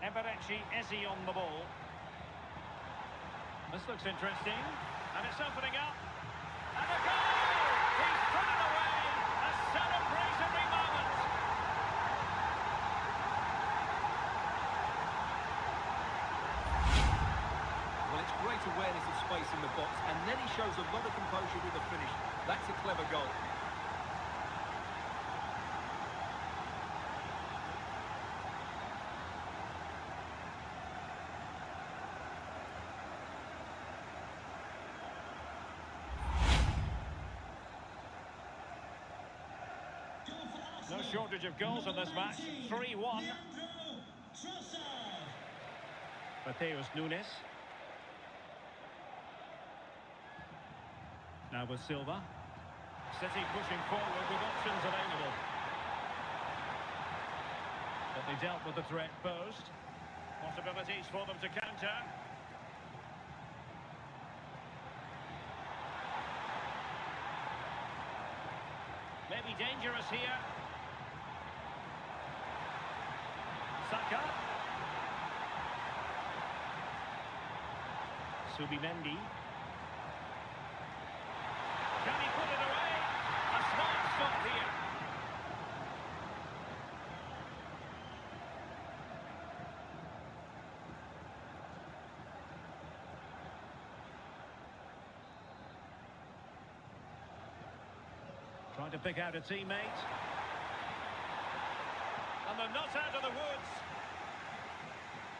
Eberechi Eze on the ball. This looks interesting. And it's opening up. And a goal! He's put it away! A celebratory moment! Well, it's great awareness of space in the box, and then he shows a lot of composure with the finish. That's a clever goal. No shortage of goals in this match. 3-1. Mateus Nunes. Now with Silva. City pushing forward with options available. But But they dealt with the threat posed. Possibilities for them to counter. Maybe dangerous here. Saka. Subimendi. Can he put it away? A smart stop here. Trying to pick out a teammate. And they're not out of the woods.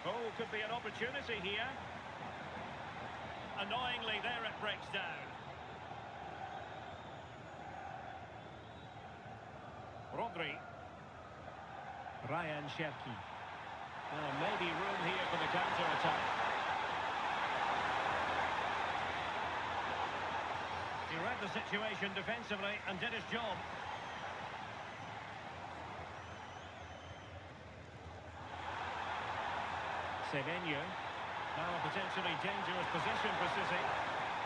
Oh, could be an opportunity here. Annoyingly, there it breaks down. Rodri. Ryan Cherki. Well, maybe room here for the counter-attack. He read the situation defensively and did his job. Semenyo. Now a potentially dangerous position for City,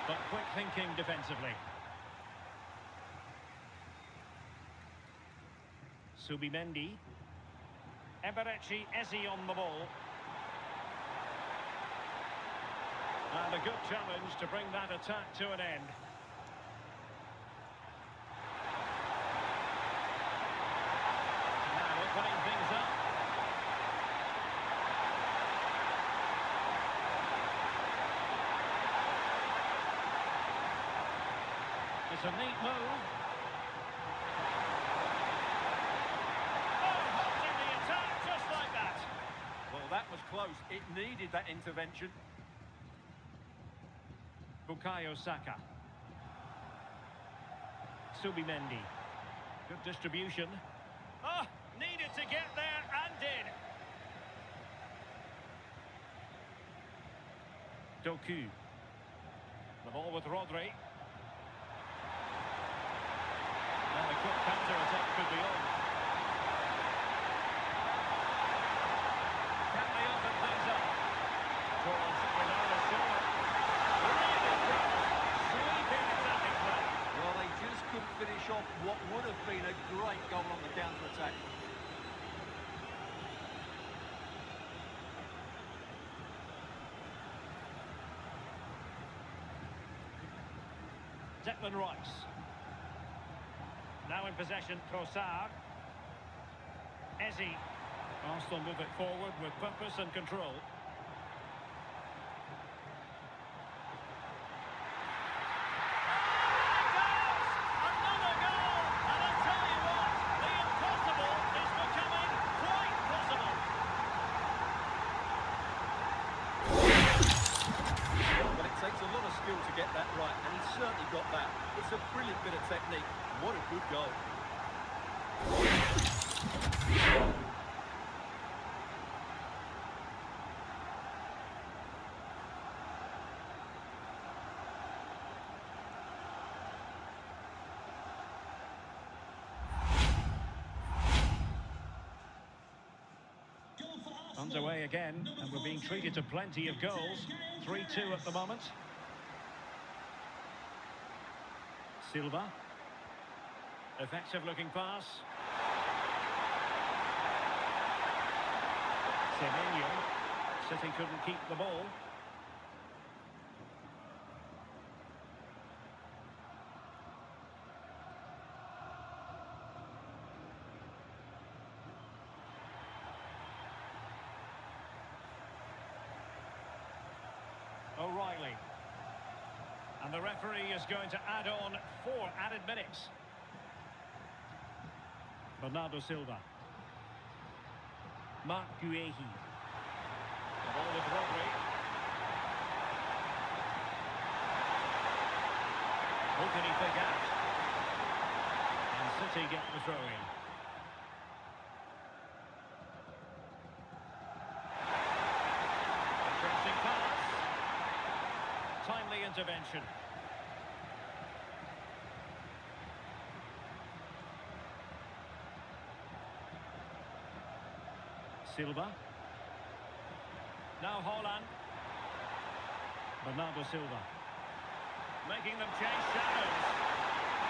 but quick thinking defensively. Subimendi. Eberechi Eze on the ball. And a good challenge to bring that attack to an end. Now opening things up. It's a neat move. Oh, halting the attack just like that. Well, that was close. It needed that intervention. Bukayo Saka. Subimendi. Good distribution. Oh, needed to get there and did. Doku. The ball with Rodri. And a quick counter-attack could be on. Can they open things up? Towards Bernardo Silva. Really good. Sweeping attacking play. Well, they just couldn't finish off what would have been a great goal on the counter-attack. Declan Rice. Now in possession, Trossard. Eze. Arsenal move it forward with purpose and control. Another goal! And I'll tell you what, the impossible is becoming quite possible. Well, it takes a lot of skill to get that right, and he's certainly got that. It's a brilliant bit of technique. What a good goal. Goal for Arsenal. Underway again, and we're being treated to plenty of goals. 3-2 at the moment. Silva. Effective looking pass. Semenyo. City couldn't keep the ball. O'Reilly. And the referee is going to add on 4 added minutes. Bernardo Silva. Mark Guehi. The ball with Rodri. Who can he pick out? And City get the throw in. Interesting pass. Timely intervention. Silva. Now Holland. Bernardo Silva. Making them chase shadows.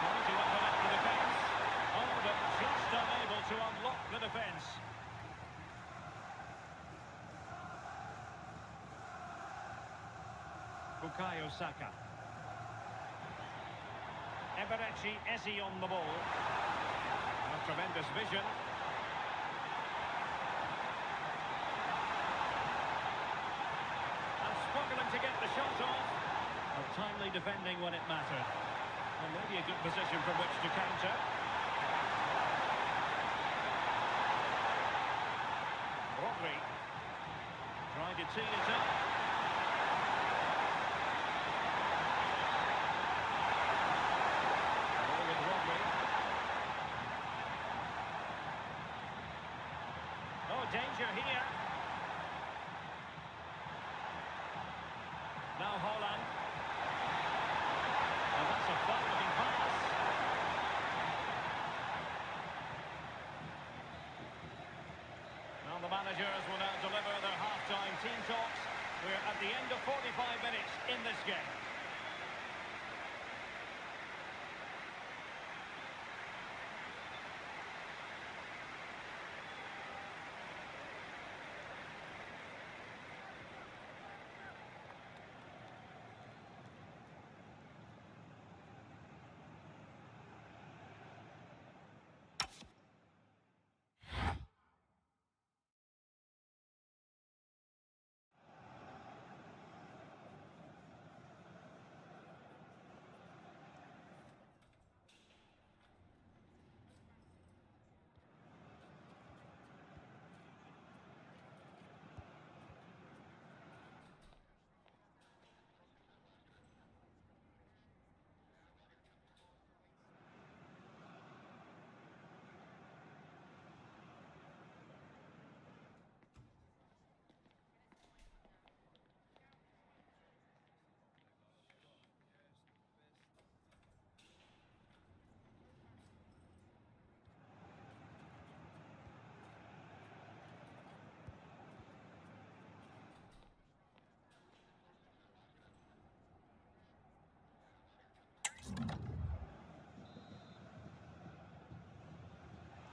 Pointing up and at the defence. Oh, but just unable to unlock the defence. Bukayo Saka. Eberechi Eze on the ball. A tremendous vision. And struggling to get the shot off. But timely defending when it mattered. And maybe a good position from which to counter. Rodri. Trying to tee it up. Ball with Rodri. Oh, danger here. Now Holland. And that's a fine-looking pass. Now the managers will now deliver their half-time team talks. We're at the end of 45 minutes in this game.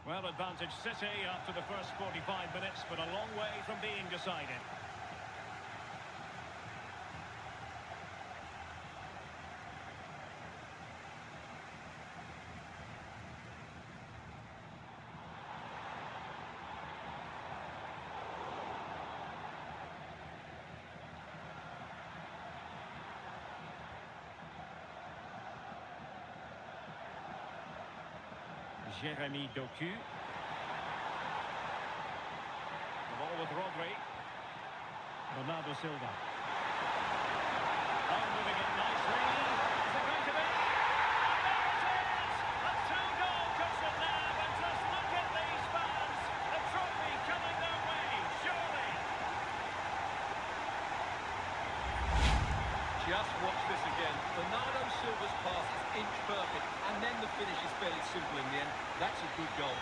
Well, advantage City after the first 45 minutes, but a long way from being decided. Jeremy Doku. The ball with Rodri. Bernardo Silva. Oh, moving it nicely. Is it going to be? And there it is! A two-goal cushion now, and just look at these fans. The trophy coming their way, surely. Just watch this again. Bernardo Silva's pass is inch perfect, and then the finish is fairly simple in the end. That's a good goal.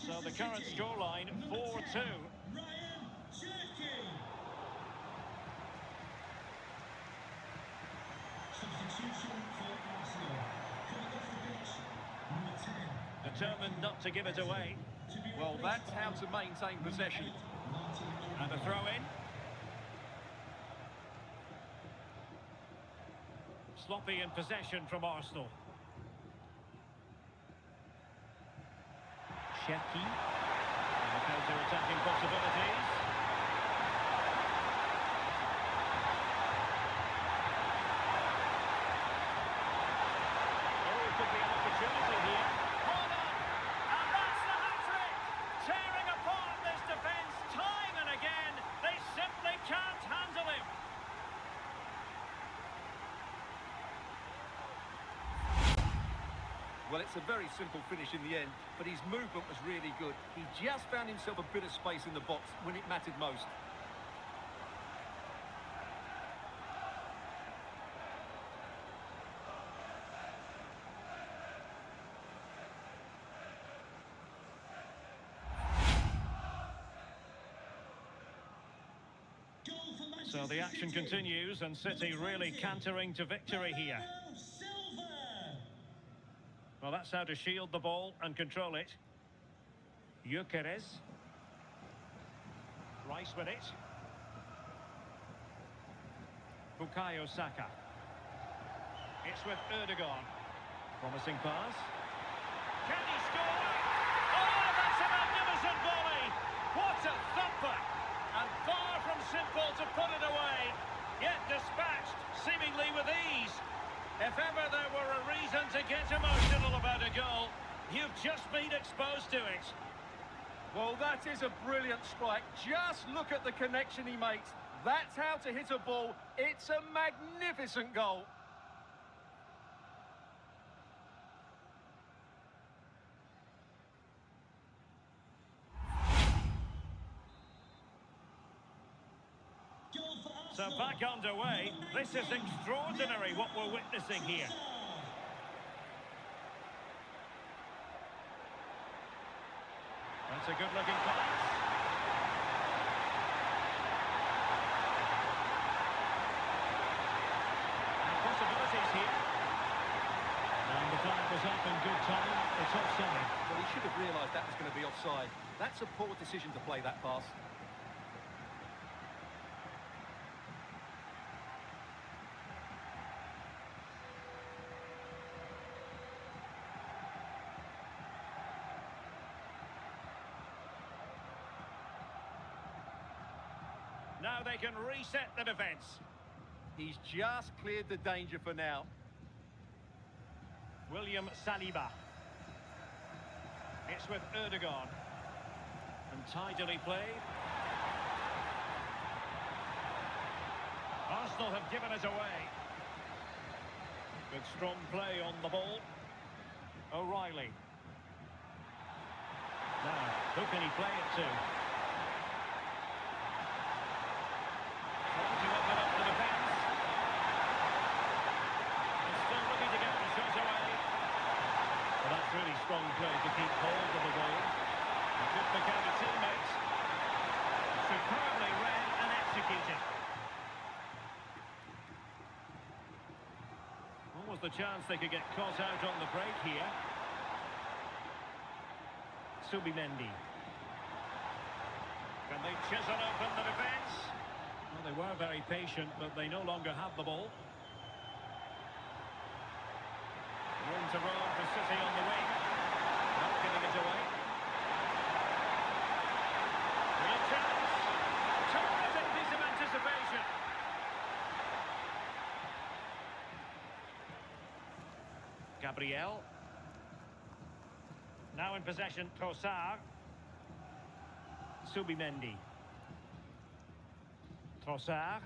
So the current scoreline, 4-2. Determined not to give it away. Well, that's how to maintain possession. And a throw in. Sloppy in possession from Arsenal. Sheki. And counter-attacking possibilities. Oh, could be an opportunity here. Hold on! And that's the hat-trick! Tearing apart this defence time and again. They simply can't handle him. Well, it's a very simple finish in the end, but his movement was really good. He just found himself a bit of space in the box when it mattered most. So the action continues and City really cantering to victory here. Well, that's how to shield the ball and control it. Gyökeres. Rice with it. Bukayo Saka. It's with Erdogan. Promising pass. Can he score? Oh, that's a magnificent volley! What a thumper! And far from simple to put it away, yet dispatched seemingly with ease. If ever there were a reason to get emotional about a goal, you've just been exposed to it. Well, that is a brilliant strike. Just look at the connection he makes. That's how to hit a ball. It's a magnificent goal. So back underway. This is extraordinary what we're witnessing here. That's a good-looking pass. And possibilities here. And the flag was up in good time. It's offside. Well, he should have realised that was going to be offside. That's a poor decision to play that pass. Now they can reset the defence. He's just cleared the danger for now. William Saliba. It's with Erdogan. And tidily played. Arsenal have given it away. Good strong play on the ball. O'Reilly. Now, who can he play it to? Trying to open up the defence. And still looking to get the shot away. Well, that's really strong play to keep hold of the ball. It could pick out a teammate. Superbly read and executed. What was the chance they could get caught out on the break here? Subimendi. Can they chisel open the defence? Well, they were very patient, but they no longer have the ball. Room to roam for City on the wing. Not giving it away. Real chance. Terrific piece of anticipation. Gabriel. Now in possession, Trossard. Subimendi. Trossard.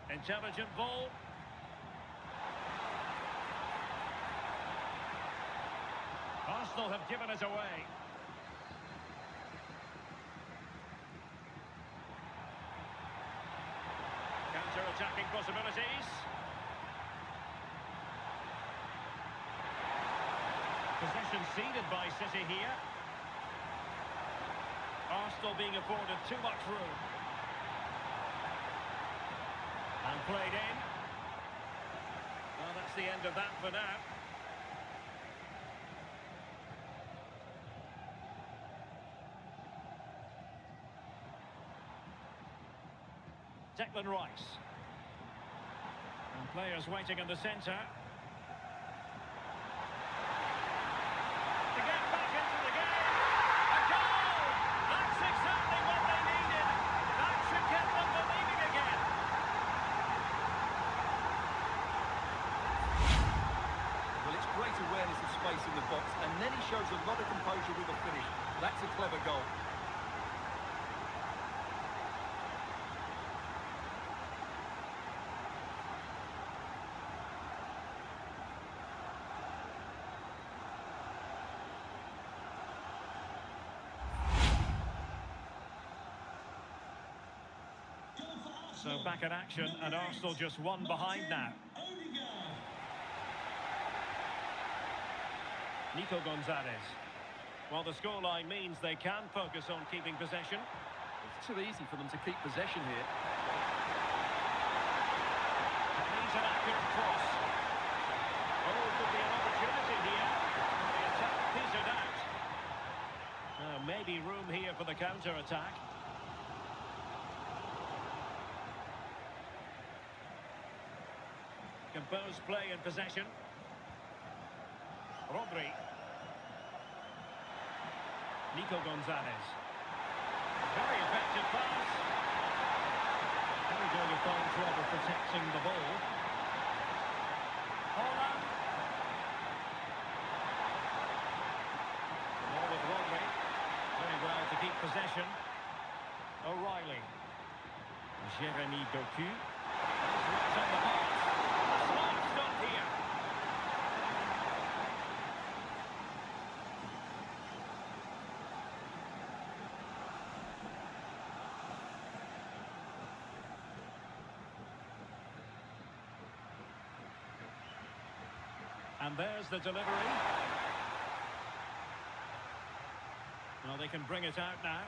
Intelligent ball. Arsenal have given it away. Counter-attacking possibilities. Possession ceded by City here. Arsenal being afforded too much room. And played in. Well, that's the end of that for now. Declan Rice. And players waiting in the centre. To get back into the game. A goal! That's exactly what they needed. That should get them believing again. Well, it's great awareness of space in the box, and then he shows a lot of composure with the finish. That's a clever goal. So back in action, and Arsenal just one behind now. Nico Gonzalez. Well, the scoreline means they can focus on keeping possession. It's too easy for them to keep possession here. That needs an accurate cross. Oh, could be an opportunity here. The attack petered out. Now, maybe room here for the counter-attack. Composed play in possession. Rodri. Nico Gonzalez. Very effective pass. They're doing a fine job of protecting the ball. Holland. Ball with Rodri. Very well to keep possession. O'Reilly. Jeremy Doku. He's right on the pass. A smart stop here. And there's the delivery. Well, they can bring it out now.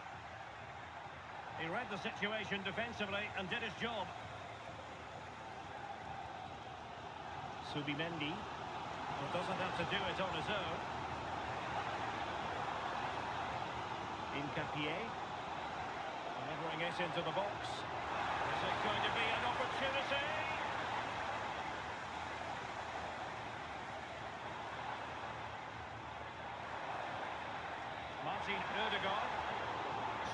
He read the situation defensively and did his job. Subimendi. Well, doesn't have to do it on his own. Incapié. Delivering it into the box. Is it going to be an opportunity? Martin Ødegaard.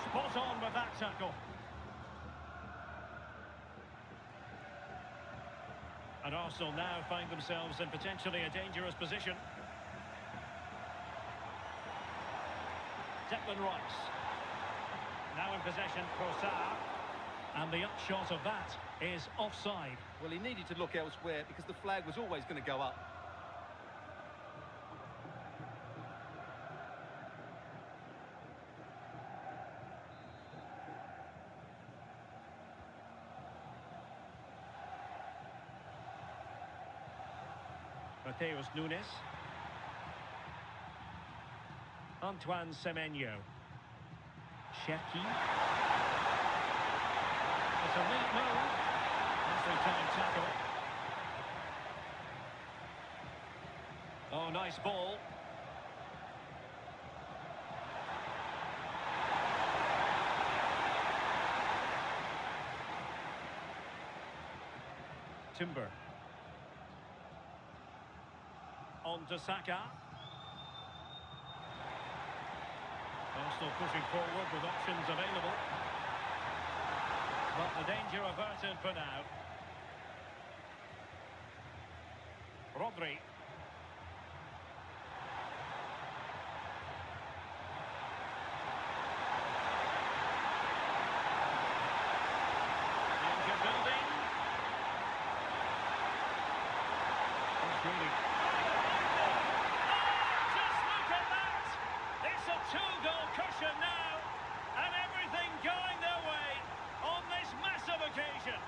Spot on with that tackle. And Arsenal now find themselves in potentially a dangerous position. Declan Rice. Now in possession, Trossard. And the upshot of that is offside. Well, he needed to look elsewhere because the flag was always going to go up. Mateus Nunes. Antoine Semenyo. Cherki. It's a neat move. Nicely timed tackle. Oh, nice ball. Timber. On to Saka. Arsenal pushing forward with options available. But the danger averted for now. Rodri. Danger building. It's really... Two-goal cushion now, and everything going their way on this massive occasion.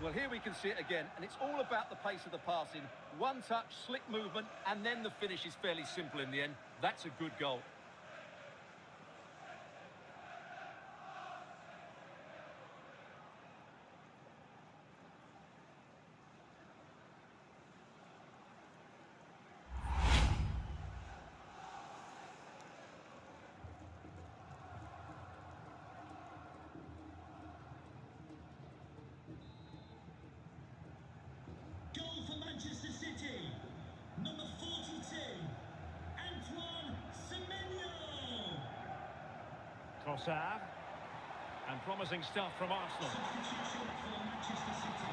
Well, here we can see it again, and it's all about the pace of the passing. One touch, slick movement, and then the finish is fairly simple in the end. That's a good goal. Goal for Manchester City, number 42, Antoine Semenyo. Trossard. And promising stuff from Arsenal. Substitution for Manchester City.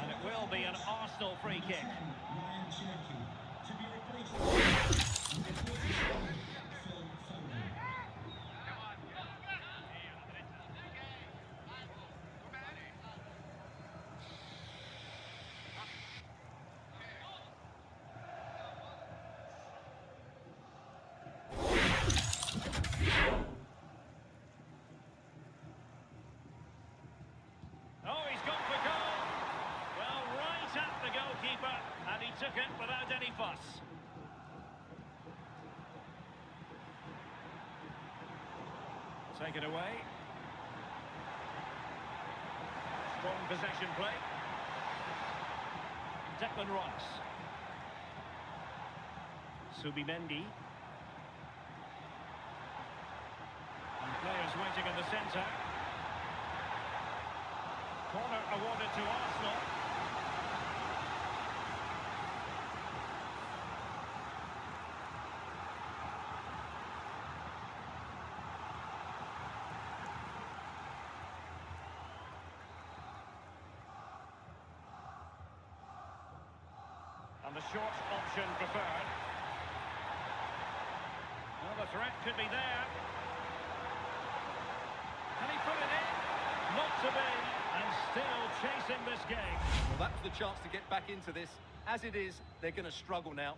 And it will be an Arsenal free kick. Ryan Cherki to be replaced by number 47, Phil Foden. took it without any fuss. Take it away. Strong possession play. Declan Rice. Subimendi. And players waiting in the centre. Corner awarded to Arsenal. And the short option preferred. Well, the threat could be there. Can he put it in? Not to be, and still chasing this game. Well, that was the chance to get back into this. As it is, they're going to struggle now.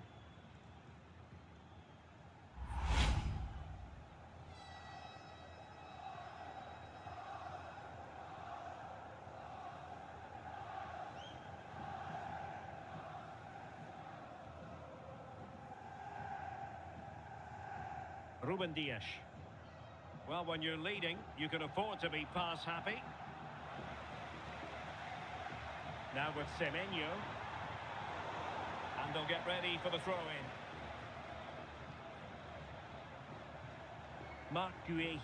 Ruben Dias. Well, when you're leading, you can afford to be pass happy. Now with Semenyo. And they'll get ready for the throw-in. Mark Guehi.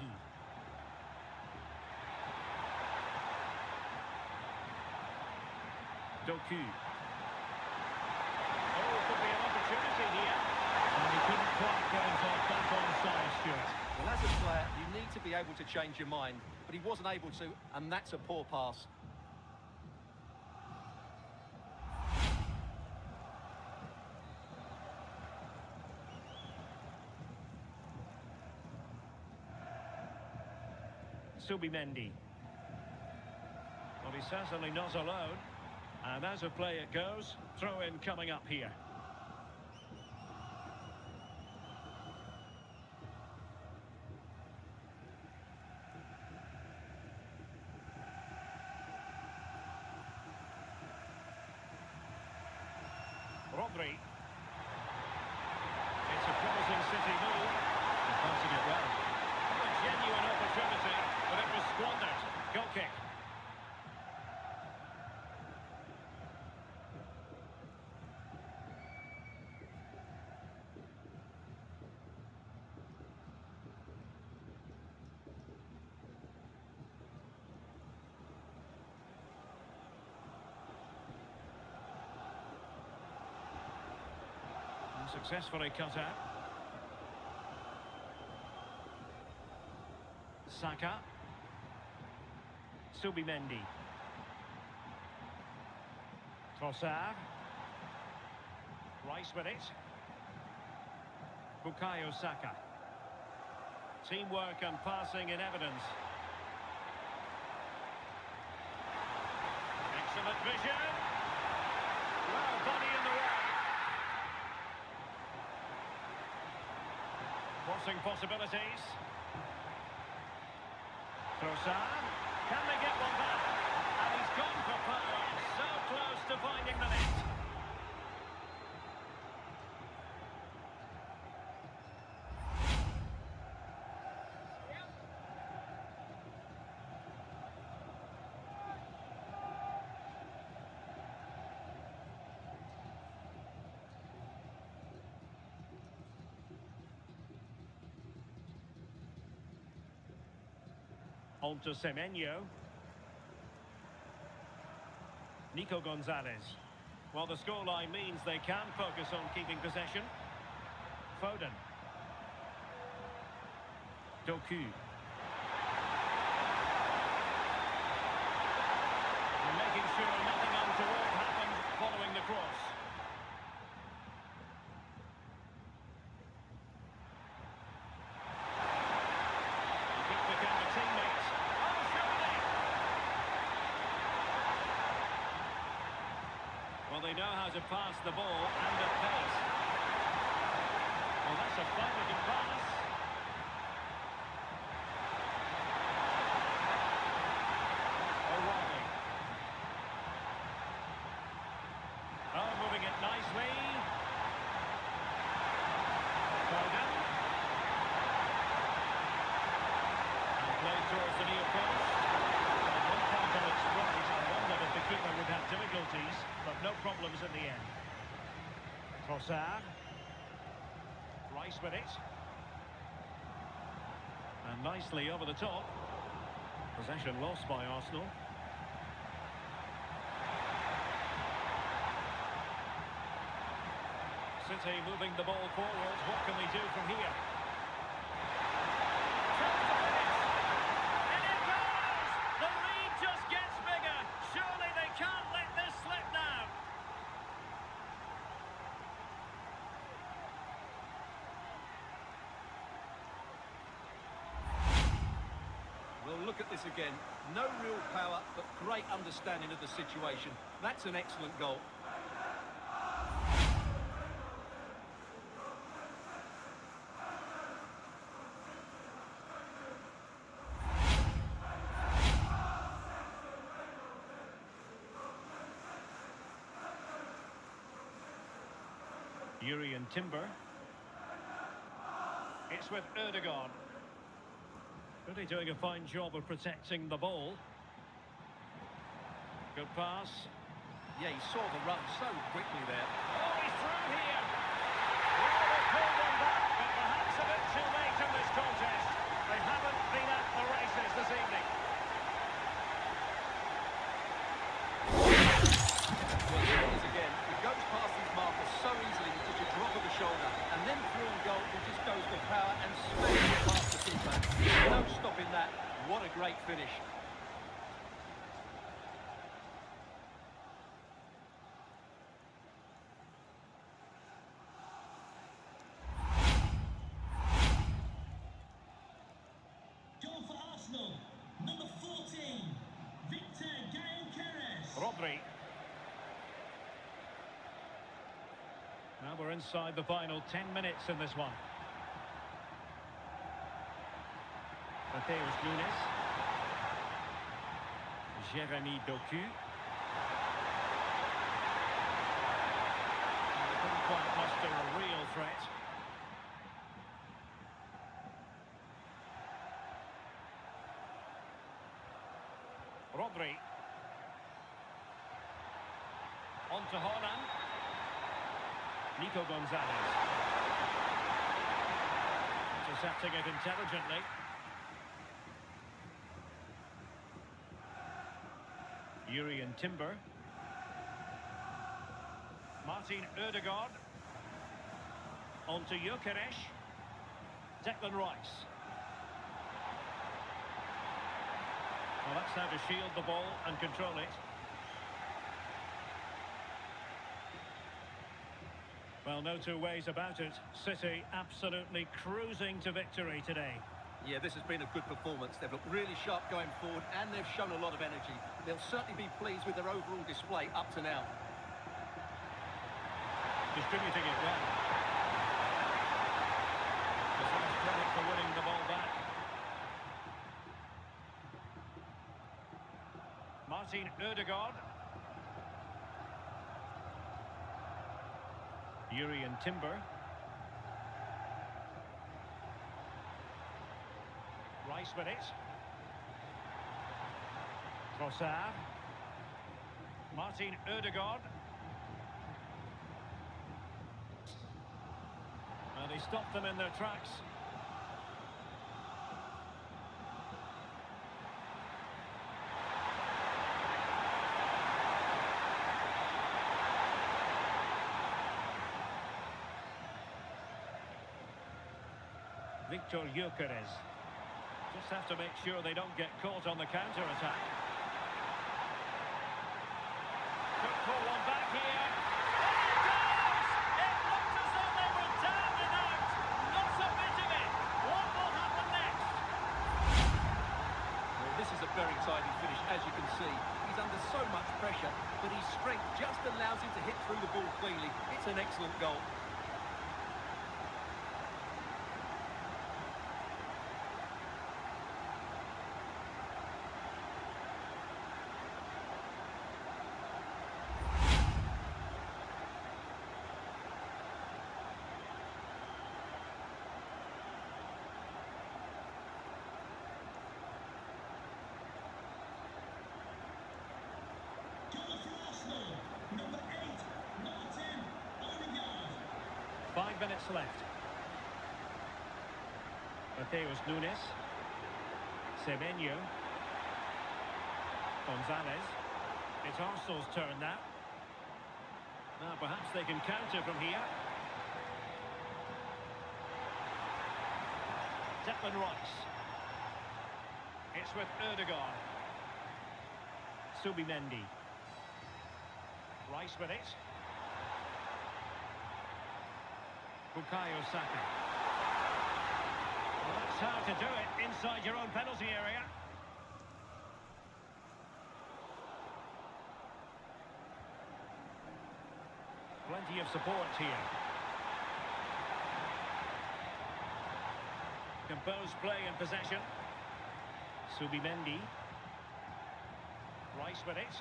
Doku. Oh, could be an opportunity here. And he couldn't quite get himself back on side, Stuart. Well, as a player, you need to be able to change your mind, but he wasn't able to, and that's a poor pass. Subimendi. Well, he's certainly not alone. And as a play it goes, throw-in coming up here. Rodri. It's a promising City move. And passing it well. A genuine opportunity, but it was squandered. Goal kick. Successfully cut out. Saka. Subimendi. Trossard. Rice with it. Bukayo Saka. Teamwork and passing in evidence. Excellent vision. Well, body in the way. Crossing possibilities. Trossard. Can they get one back? And he's gone for power. So close to finding the net. On to Semenyo. Nico Gonzalez. Well, the scoreline means they can focus on keeping possession. Foden. Doku. And making sure nothing untoward happened following the cross. Well, they know how to pass the ball and at pace. Well, that's a fine-looking pass. O'Reilly. Oh, moving it nicely. No problems in the end. Trossard. Rice with it. And nicely over the top. Possession lost by Arsenal. City moving the ball forward. What can they do from here? And it goes! The lead just gets bigger. Surely they can't let this slip now. Well, look at this again. No real power, but great understanding of the situation. That's an excellent goal. Urian Timber. It's with Erdogan. Really doing a fine job of protecting the ball. Good pass. Yeah, he saw the run so quickly there. Oh, he's through here. Well, they pulled them back, but perhaps a bit too late in this contest. They haven't been at the races this evening. Well, here it is again. He goes past his marker so easily with just a drop of the shoulder. And then through and goal, he just goes with power and smashes it past the keeper. No stopping that. What a great finish. Goal for Arsenal, number 14, Victor Gyokeres. Rodri. Now we're inside the final 10 minutes in this one. Mateus Nunes. Jeremy Doku. They couldn't quite muster a real threat. Rodri. On to Haaland. Nico Gonzalez. Intercepting it intelligently. Urian Timber. Martin Ødegaard. On to Gyökeres. Declan Rice. Well, that's how to shield the ball and control it. Well, no two ways about it. City absolutely cruising to victory today. Yeah, this has been a good performance. They've looked really sharp going forward and they've shown a lot of energy. They'll certainly be pleased with their overall display up to now. Distributing it well. Deserves credit for winning the ball back. Martin Ødegaard. Urian Timber. Rice with it. Trossard. Martin Ødegaard. And he stopped them in their tracks. Victor Gyökeres. Just have to make sure they don't get caught on the counter-attack. Could pull one back here. And it goes! It looked as though they were down and out. Not submitting it. What will happen next? Well, this is a very tidy finish, as you can see. He's under so much pressure, but his strength just allows him to hit through the ball cleanly. It's an excellent goal. Goal for Arsenal, number 8. minutes left. Mateus Nunes. Semenyo. Gonzalez. It's Arsenal's turn now. Now perhaps they can counter from here. Declan Rice. It's with Erdogan. Subimendi. Rice with it. Bukayo Saka. Well, that's how to do it inside your own penalty area. Plenty of support here. Composed play and possession. Subimendi. Rice with it.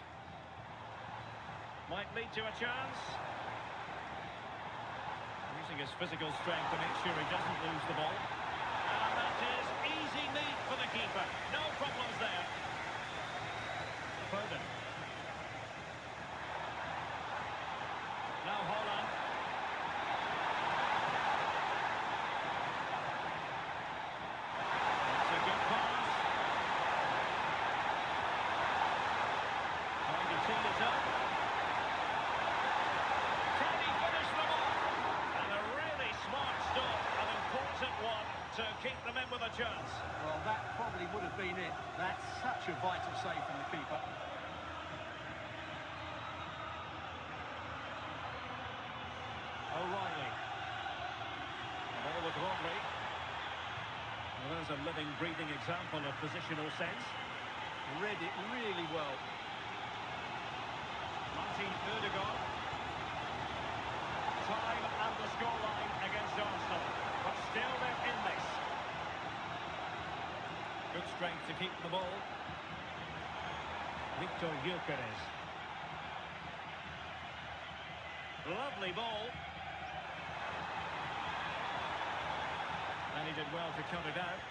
Might lead to a chance. Using his physical strength to make sure he doesn't lose the ball. And that is easy meat for the keeper. No problems there. Foden. Now Holland. That's a good pass. Trying to tee it up. Can he finish them off? And a really smart stop, an important one to keep them in with a chance. Well, that probably would have been it. That's such a vital save from the keeper. O'Reilly. Ball with Rodri. Well, there's a living, breathing example of positional sense. Read it really well. Martin Erdogan. Time and the scoreline against Arsenal. But still they're in this. Good strength to keep the ball. Victor Gyökeres. Lovely ball. And he did well to cut it out.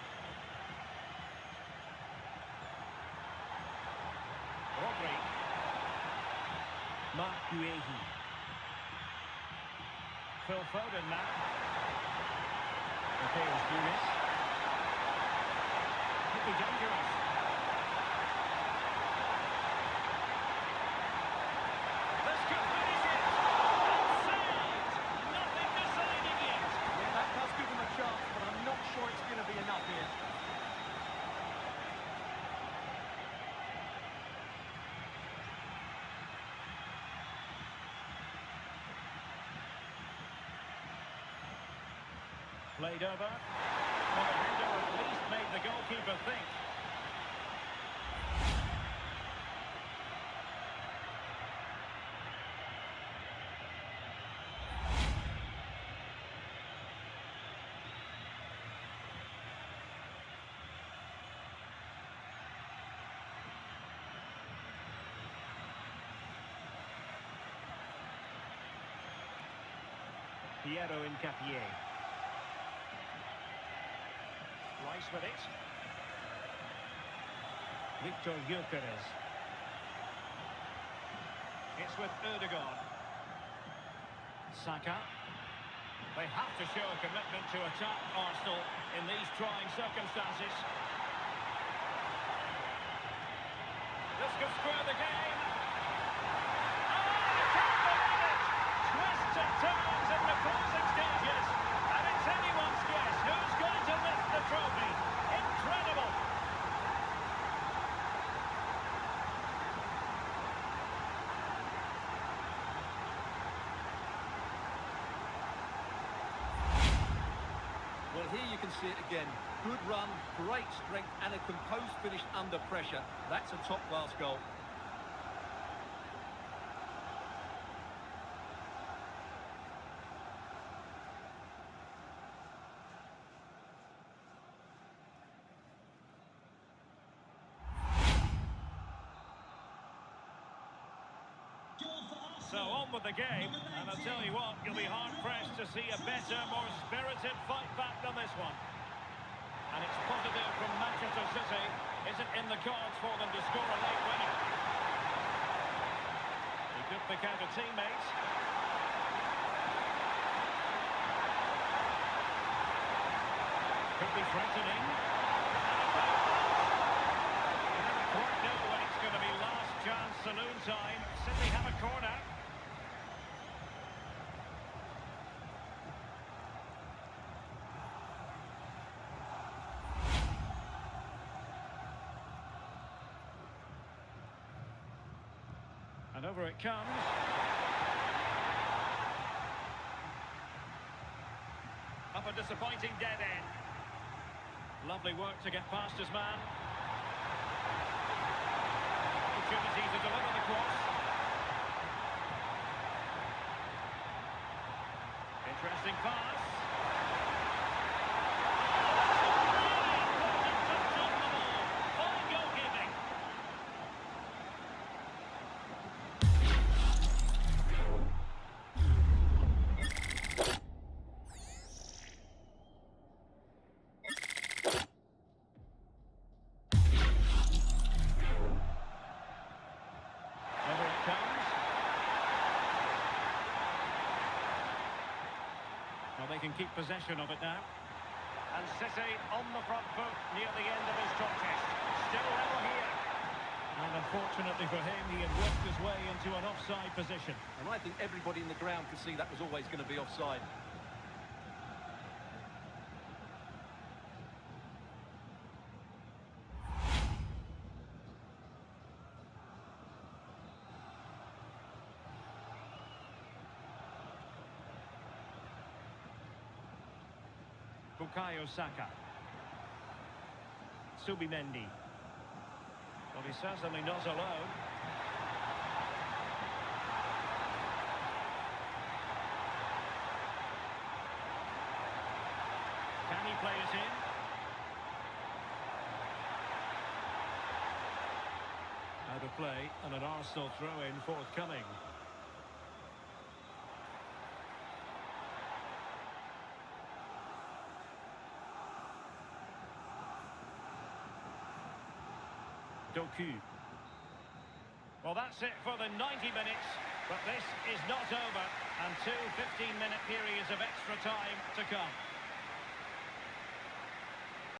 Rodri. Mark Guehi. Phil Foden now. Mateus Nunes. Could be dangerous. This could finish it. And saved. Nothing deciding yet. Yeah, that does give them a chance, but I'm not sure it's going to be enough here. Played over. Well, the header at least made the goalkeeper think. Piero Incapié. Rice with it. Victor Gyökeres. It's with Erdogan. Saka. They have to show a commitment to attack Arsenal in these trying circumstances. This could square the game. Oh, I can't believe it! Twists and turns in the closing stages. And it's anyone's guess who's going to lift the trophy. Incredible! Well, here you can see it again. Good run, great strength, and a composed finish under pressure. That's a top-class goal. So on with the game, and I'll tell you what, you'll be hard-pressed to see a better, more spirited fight back than this one. And it's positive from Manchester City. Is it in the cards for them to score a late winner? He could pick out a teammate. Could be threatening. You never quite know when it's going to be last chance saloon time. City have a corner. And over it comes. Up a disappointing dead end. Lovely work to get past his man. Opportunity to deliver the cross. Interesting pass. Fine goalkeeping. Over it comes. Well, they can keep possession of it now. And City on the front foot near the end of his contest. Still level here. And unfortunately for him, he had worked his way into an offside position. And I think everybody in the ground could see that was always going to be offside. Bukayo Saka. Subimendi. Well, he's certainly not alone. Can he play it in? Out of play and an Arsenal throw-in forthcoming. Doku. Well, that's it for the 90 minutes, but this is not over, and two 15-minute periods of extra time to come.